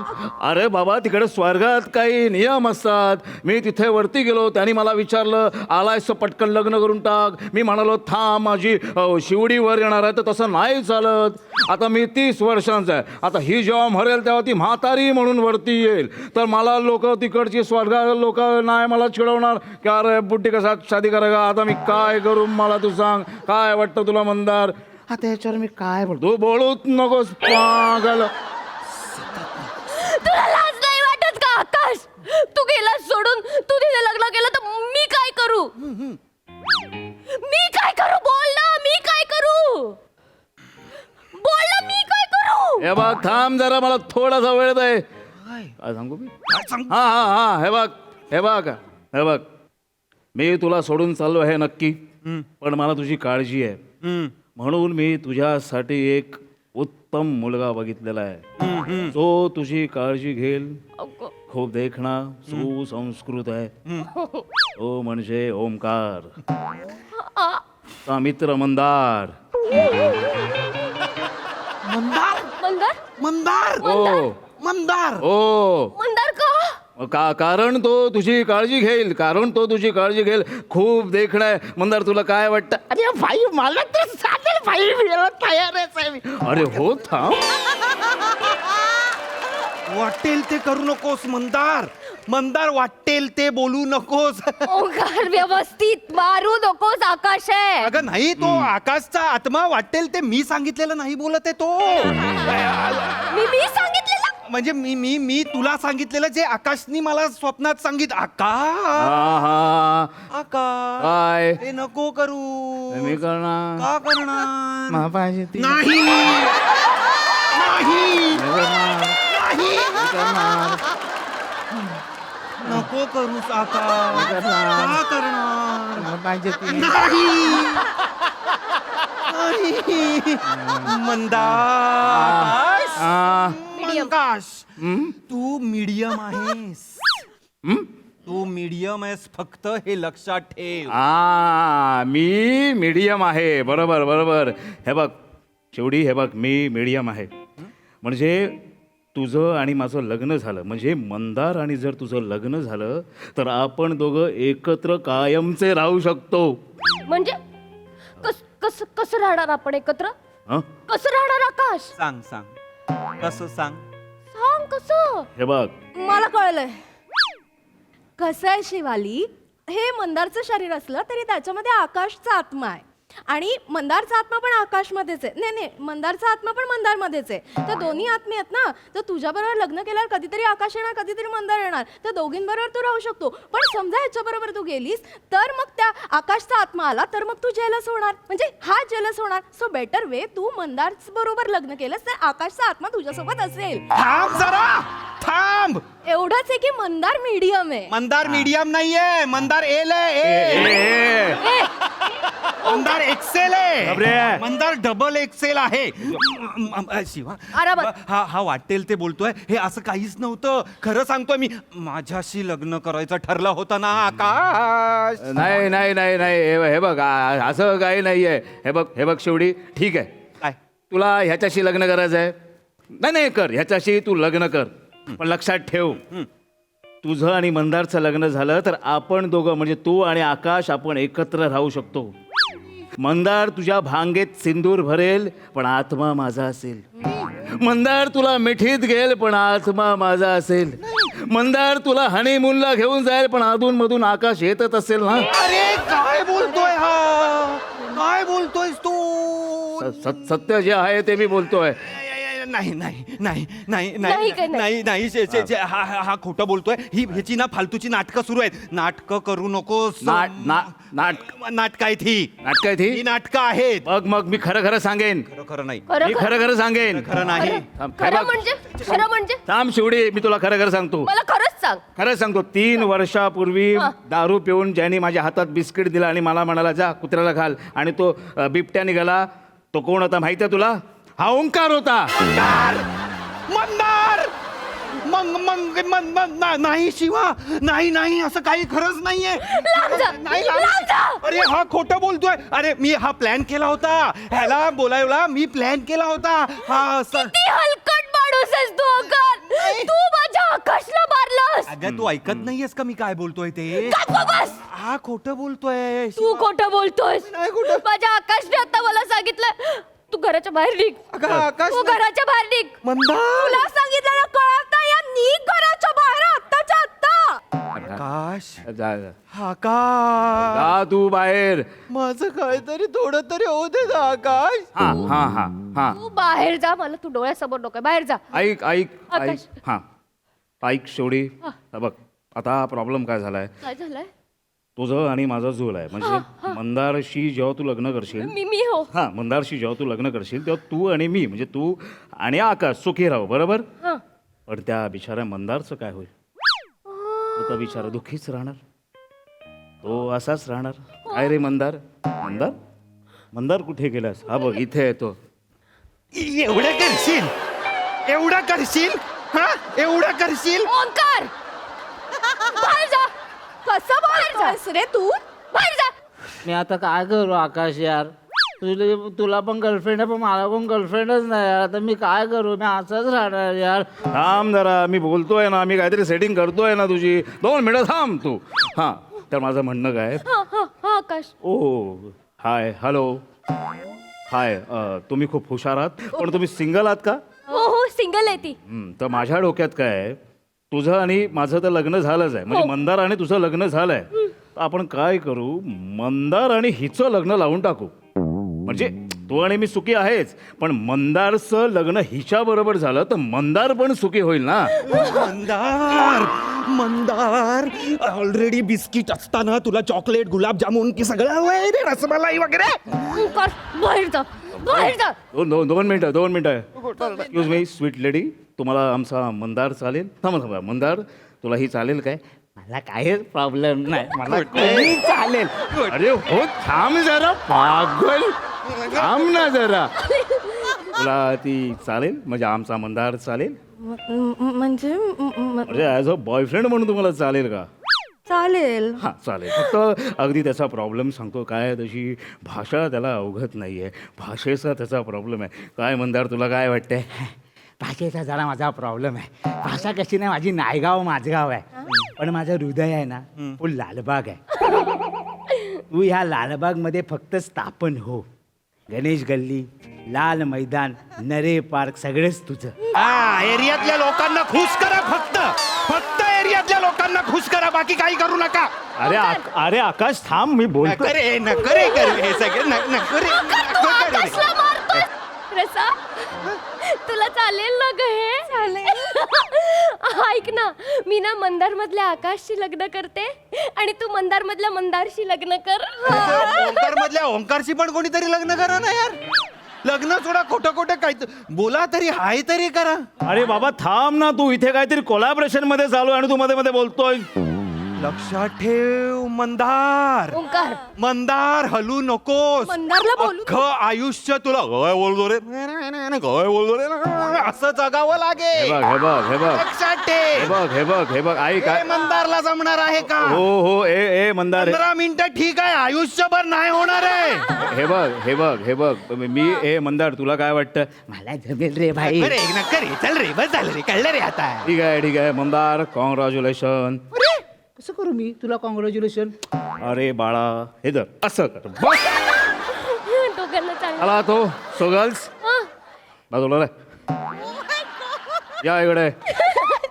अरे बाबा तिकडे स्वर्गात काही नियम असतात. मी तिथे वरती गेलो, त्यांनी मला विचारलं आलायस पटकन लग्न करून टाक. मी म्हणालो थांब माझी शिवडी वर येणार आहे. तर तसं नाही चालत. आता मी 30 वर्षांचा आहे. आता ही जेव्हा मरेल तेव्हा ती म्हातारी म्हणून वरती येईल. तर मला लोक तिकडची स्वर्गा लोक नाही मला चिडवणार की अरे बुड्डी कसा शादी करेगा. आता मी काय करू मला तू सांग. काय वाटतं तुला मंदार? आता ह्याच्यावर मी काय बोलतो. तू बोलूच नकोस पागल. तुला लाज नाही वाटत का आकाश. तू गेला सोडून. तू तिथे लग्न केलं तर मी काय करू. मी काय करू बोल ना. मी काय करू बोल ना. मी काय करू. हे बघ थांब जरा, मला थोडासा वेळ दे. काय सांगू मी? हा हे बघ मी तुला सोडून चाललो आहे नक्की, पण मला तुझी काळजी आहे. म्हणून मी तुझ्यासाठी एक उत्तम मुलगा बघितलेला आहे. जो तुझी काळजी घेईल. खूप देखणा, सुसंस्कृत आहे. तो म्हणजे ओमकार. चा मित्र मंदार. मंदार मंदार ओ मंदार ओ मंदार का कारण तो तुझी काळजी घेईल, कारण तो तुझी काळजी घेईल. खूप देखणं आहे मंदार. तुला काय वाटतं? अरे भाई मला तर चालेल भाई, मी याला तयारच आहे मी. अरे हो थांब. वाटेल ते करू नकोस मंदार. मंदार वाटेल ते बोलू नकोस. ओंकार व्यवस्थित मारू नकोस आकाश आहे. अगं नाही, तो आकाशचा आत्मा. वाटेल ते मी सांगितलेलं नाही बोलत आहे तो. मी सांगितलेलं म्हणजे मी तुला सांगितलेलं जे आकाशनी मला स्वप्नात सांगित. आकाश आकाश काय ते नको करू. मी करणार का करणार? महापाहिजे ती नाही नाही करणार. नको करूस आकाश. का करणार? महापाहिजे ती नाही मंदार. आकाश तू मीडियम आहेस. तू मीडियम आहेस फक्त, हे लक्षात ठेव. मी मीडियम आहे. बरोबर बरोबर. हे बघ शेवटी, हे बघ मी मीडियम आहे. म्हणजे तुझं आणि माझं लग्न झालं म्हणजे मंदार आणि जर तुझं लग्न झालं तर आपण दोघं एकत्र कायमचे राहू शकतो. म्हणजे कसं राहणार आपण एकत्र? हं? कसं राहणार आकाश? सांग सांग कसं सांग. सांग कसं. हे बघ मला कळलंय कसं आहे शिवाली. हे मंदारचं शरीर असलं तरी त्याच्यामध्ये आकाशचा आत्मा आहे आणि मंदारचा आत्मा पण आकाशमध्येच आहे. नाही मंदारचा आत्मा पण मंदारमध्येच आहे. तर दोन्ही आत्मे आहेत ना. तर तुझ्याबरोबर लग्न केल्यावर कधीतरी आकाश येणार, कधीतरी मंदार येणार. तर दोघींबरोबर तू राहू शकतो. पण समजा ह्याच्याबरोबर तू गेलीस तर मग त्या आकाशचा आत्मा आला तर मग तू जेलस होणार, म्हणजे हा जेलस होणार. सो बेटर वे तू मंदार बरोबर लग्न केलंस तर आकाशचा आत्मा तुझ्यासोबत असेल. थांब जरा थांब. एवढंच आहे की मंदार मीडियम आहे. मंदार मीडियम नाहीये, मंदार एल आहे. मंदार एक्सेल आहे. मंदार डबल एक्सेल आहे. शिवा हा वाटेल ते बोलतोय. हे असं काहीच नव्हतं. खरं सांगतोय मी. माझ्याशी लग्न करायचं ठरलं होतं ना आकाश. नाही नाही नाही नाही. हे बघ असं काही नाहीये. हे बघ शेवटी ठीक आहे. काय तुला ह्याच्याशी लग्न करायचं आहे? नाही कर, ह्याच्याशी तू लग्न कर. पण लक्षात ठेव तुझं आणि मंदारचं लग्न झालं तर आपण दोघं म्हणजे तू आणि आकाश आपण एकत्र राहू शकतो. मंदार तुझ्या भांगेत सिंदूर भरेल पण आत्मा माझा असेल. मंदार तुला मिठीत घेईल पण आत्मा माझा असेल. मंदार तुला हनीमूनला घेऊन जाईल पण अधून मधून आकाश येतच असेल ना. अरे काय बोलतोय हा? काय बोलतोयस तू? सत्य जे आहे ते मी बोलतोय. नाही नाही नाही नाही नाही काय नाही नाही. हा खोटं बोलतोय. ह्याची ना फालतूची नाटकं सुरू आहेत. नाटकं करू नकोस. नाटक आहेत ही. नाटक आहे ती नाटकं आहेत. मग मी खरं सांगेन. खरं नाही. मी खरं सांगेन. खरं नाही. खरं म्हणजे थांब शिवडी, मी तुला खरं सांगतो. मला खरंच सांग. खरं सांगतो. 3 वर्षापूर्वी दारू पिऊन ज्याने माझ्या हातात बिस्किट दिला आणि मला म्हणाला जा कुत्र्याला घाल आणि तो बिबट्या निघाला, तो कोण होता माहिती आहे तुला? हा ओंकार होता. मंदार नाही शिवा. नाही असं काही खरंच नाहीये. नाही अरे हा खोटं बोलतोय. अरे मी हा प्लॅन केला होता. ह्याला बोलायला मी प्लॅन केला होता. हा किती हलकट माणूस आहेस तू ओंकार. तू माझ्या आकाशला मारलास. अगं तू ऐकत नाहीयेस का मी काय बोलतोय ते? बस. हा खोटं बोलतोय. तू खोटं बोलतोयस. माझ्या आकाशने आता मला सांगितलं तू घराच्या बाहेर निघ. तू घराच्या बाहेर निघ. तुला सांगितलं ना, कळत नाही. निघ घराच्या बाहेर आत्ताच्या आत्ता. आकाश जा आकाश तू बाहेर. माझं काहीतरी थोडं तरी होऊ दे ना आकाश. हा तू बाहेर जा. मला तू डोळ्यासमोर नको. बाहेर जा. ऐक आकाश. हा ऐक शेवडी. बघ आता प्रॉब्लेम काय झालाय. काय झालंय? तुझं आणि माझा जुळ आहे. म्हणजे मंदारशी जेव्हा तू लग्न करशील मी हो. हा मंदारशी जेव्हा तू लग्न करशील तेव्हा तू आणि मी म्हणजे तू आणि आकाश सुखी राहू. बरोबर. पण त्या बिचाऱ्या मंदारचं काय होईल? तो तर बिचारा दुःखीच राहणार. तो असाच राहणार. काय रे मंदार मंदार कुठे गेलास? हा बघ इथे येतो. एवढं करशील हा? एवढं करशील? ओंकार बाहेर जा. कसं बाहेर जायस रे तू? बाहेर जा. मी आता काय करू आकाश यार, तुला पण गर्लफ्रेंड आहे पण मला पण गर्लफ्रेंडच नाही यार. आता मी काय करू, मी असंच राहणार यार. थांब जरा, मी बोलतोय ना, मी काहीतरी सेटिंग करतोय ना तुझी. 2 मिनिटं थांब तू. हां, तर माझं म्हणणं काय, हा हा हा आकाश. ओ हाय, हॅलो, हाय. तुम्ही खूप हुशार आहात, पण तुम्ही सिंगल आहात का? हो हो सिंगल आहे ती. तर माझ्या डोक्यात काय आहे, तुझं आणि माझं तर लग्न झालंच आहे, म्हणजे मंदार आणि तुझं लग्न झालंय. तर आपण काय करू, मंदार आणि हिचं लग्न लावून टाकू. म्हणजे तू आणि मी सुखी आहेच, पण मंदारचं लग्न हिच्या बरोबर झालं तर मंदार पण सुखी होईल ना. मंदार मंदार, ऑलरेडी बिस्किट असताना तुला चॉकलेट, गुलाबजामुन की सगळं हवंय रे, रसमलाई वगैरे. ओंकार बाहेर जा बाहेर जा. दोन मिनिटं. एक्सक्यूज मी स्वीट लेडी, तुम्हाला आमचा मंदार चालेल? थांबा, मंदार तुलाही चालेल काय? मला काहीच प्रॉब्लेम नाही, मला कोणी चालेल. अरे हो, थांब जरा पागल, थांब ना जरा. तुला ती चालेल म्हणजे आमचा मंदार चालेल? म्हणजे म्हणजे ॲज अ बॉयफ्रेंड म्हणून तुम्हाला चालेल का? चालेल. हां चालेल. फक्त अगदी त्याचा प्रॉब्लेम सांगतो काय, तशी भाषा त्याला अवगत नाही आहे, भाषेचा त्याचा प्रॉब्लेम आहे. काय मंदार, तुला काय वाटतंय? भाषेचा जरा माझा प्रॉब्लेम आहे. भाषा कशी नाही, माझी नायगाव माझगाव आहे, पण माझं हृदय आहे ना तो लालबाग आहे. तू ह्या लालबागमध्ये फक्त स्थापन हो. गणेश गल्ली, लाल मैदान, नरे पार्क सगळेच तुझं. एरियातल्या लोकांना खुश करा, फक्त एरियातल्या लोकांना खुश करा, बाकी काही करू नका. अरे आकाश थांब, मी बोलतो. करे हे सगळे नकरे. आकाशला मारतोय. रसा तुला चालेल ना ग हे? चालेल. ऐक ना, मी ना मंदार मधल्या आकाशशी लग्न करते आणि तू मंदार मधल्या मंदारशी लग्न कर. ओंकार मधल्या ओंकारशी पण कोणीतरी लग्न करा ना यार. लग्न सोडा, खोटं काय बोला तरी, हाय तरी करा. अरे बाबा थांब ना, तू इथे काहीतरी कोलॅबरेशन मध्ये चालू आणि तू मध्ये मध्ये बोलतोय. लक्षात ठेव मंदार, ओंकार मंदार हलू नकोस. मंदारला बोलू अख्खं आयुष्य तुला गय बोलतो रे, गय बोलतो रे, असं जगावं लागेल. हे बघ लक्षात ठेव. हे बघ ऐक. काय मंदारला जमणार आहे का? हो ए मंदार, 15 मिनिटं ठीक आहे, आयुष्यभर नाही होणार आहे. हे बघ मी मंदार, तुला काय वाटतं? मला जमेल रे भाई. नक्की चल रे, बस झालं रे, कळलं रे आता. ठीक आहे मंदार, कॉंग्रॅच्युलेशन. कसं करू मी तुला कॉंग्रॅच्युलेशन? अरे बाळा, हे जर असं कर बस. दोघांना चालेल. आला तो. सो गर्ल्स बाजूला या इकडे.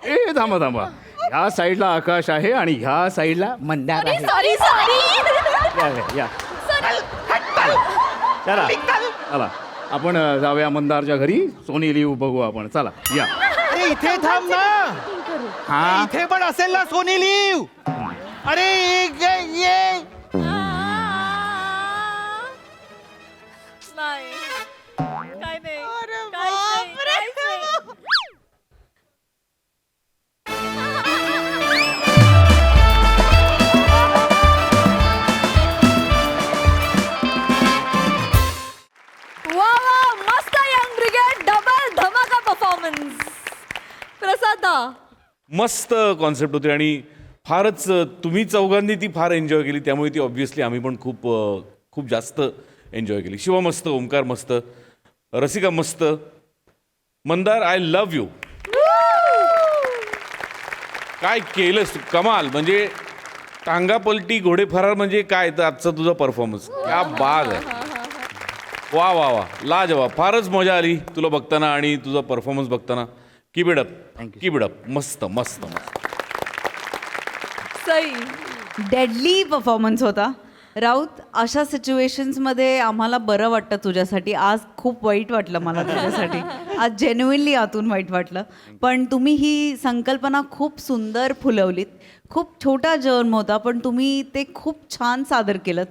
ए थांबा, ह्या साईडला आकाश आहे आणि ह्या साईडला मंदार आहे. सॉरी या चला चला, आपण जाऊया मंदारच्या घरी. सोनी लिव्ह बघू आपण. चला या. अरे इथे थांब ना. हा इथे पण असेल ना सोनी लिव. अरे ये. वा मस्त यंग ब्रिगेड, डबल धमाका परफॉर्मन्स. प्रसादा मस्त कॉन्सेप्ट होती आणि फारच तुम्ही चौघांनी ती फार एन्जॉय केली, त्यामुळे ती ऑब्व्हियसली आम्ही पण खूप जास्त एन्जॉय केली. शिवा मस्त, ओंकार मस्त, रसिका मस्त, मंदार आय लव्ह यू. काय केलंस कमाल, म्हणजे टांगा पलटी घोडे फरार म्हणजे काय तर आजचा तुझा परफॉर्मन्स क्या बाग आहे. वा लाजवाब. फारच मजा आली तुला बघताना आणि तुझा परफॉर्मन्स बघताना. Keep it up. मस्त. सई डेडली परफॉर्मन्स होता. राऊत, अशा सिच्युएशन्समध्ये आम्हाला बरं वाटतं तुझ्यासाठी. आज खूप वाईट वाटलं मला तुझ्यासाठी. आज जेन्युइनली आतून वाईट वाटलं. पण तुम्ही ही संकल्पना खूप सुंदर फुलवलीत. खूप छोटा जन्म होता, पण तुम्ही ते खूप छान सादर केलं.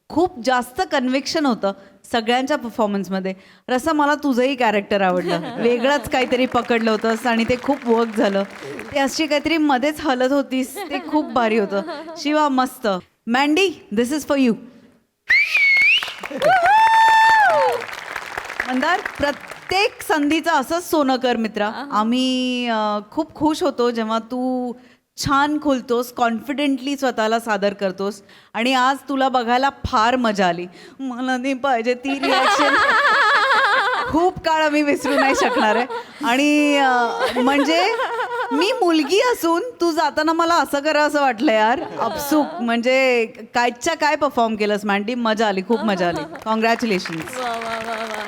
खूप जास्त कन्व्हिक्शन होतं सगळ्यांच्या परफॉर्मन्समध्ये. रसा, मला तुझंही कॅरेक्टर आवडलं. वेगळंच काहीतरी पकडलं होतंस आणि ते खूप वर्क झालं. ते अशी काहीतरी मध्येच हलत होतीस, ते खूप भारी होतं. शिवा मस्त. Mandy, this is for you. Mandar, प्रत्येक संधीचं असंच सोनं कर मित्रा. आम्ही खूप खुश होतो जेव्हा तू छान खुलतोस, कॉन्फिडेंटली स्वतःला सादर करतोस आणि आज तुला बघायला फार मजा आली. मला नाही पाहिजे ती रिॲक्शन. खूप काळ मी विसरू नाही शकणार आहे. आणि म्हणजे मी मुलगी असून तू जाताना मला असं करा असं वाटलं यार. अपसूक म्हणजे कायच्या काय परफॉर्म केलंस मॅन्डी. मजा आली, खूप मजा आली. कॉंग्रॅच्युलेशन्स. वा वा वा वा.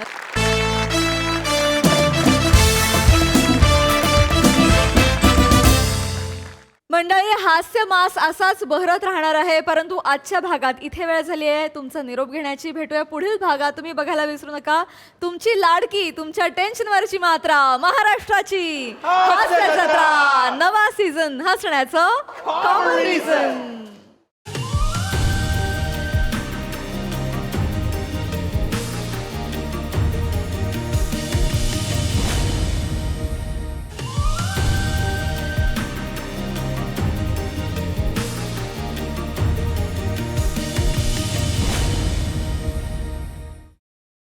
मंडळी, हास्य मास असाच बहरत राहणार आहे, परंतु आजच्या भागात इथे वेळ झाली आहे तुमचा निरोप घेण्याची. भेटूया पुढील भागात. तुम्ही बघायला विसरू नका तुमची लाडकी, तुमच्या टेन्शनवरची मात्रा, महाराष्ट्राची हास्य जत्रा, नवा सीझन हसण्याचं कॉमन रिझन.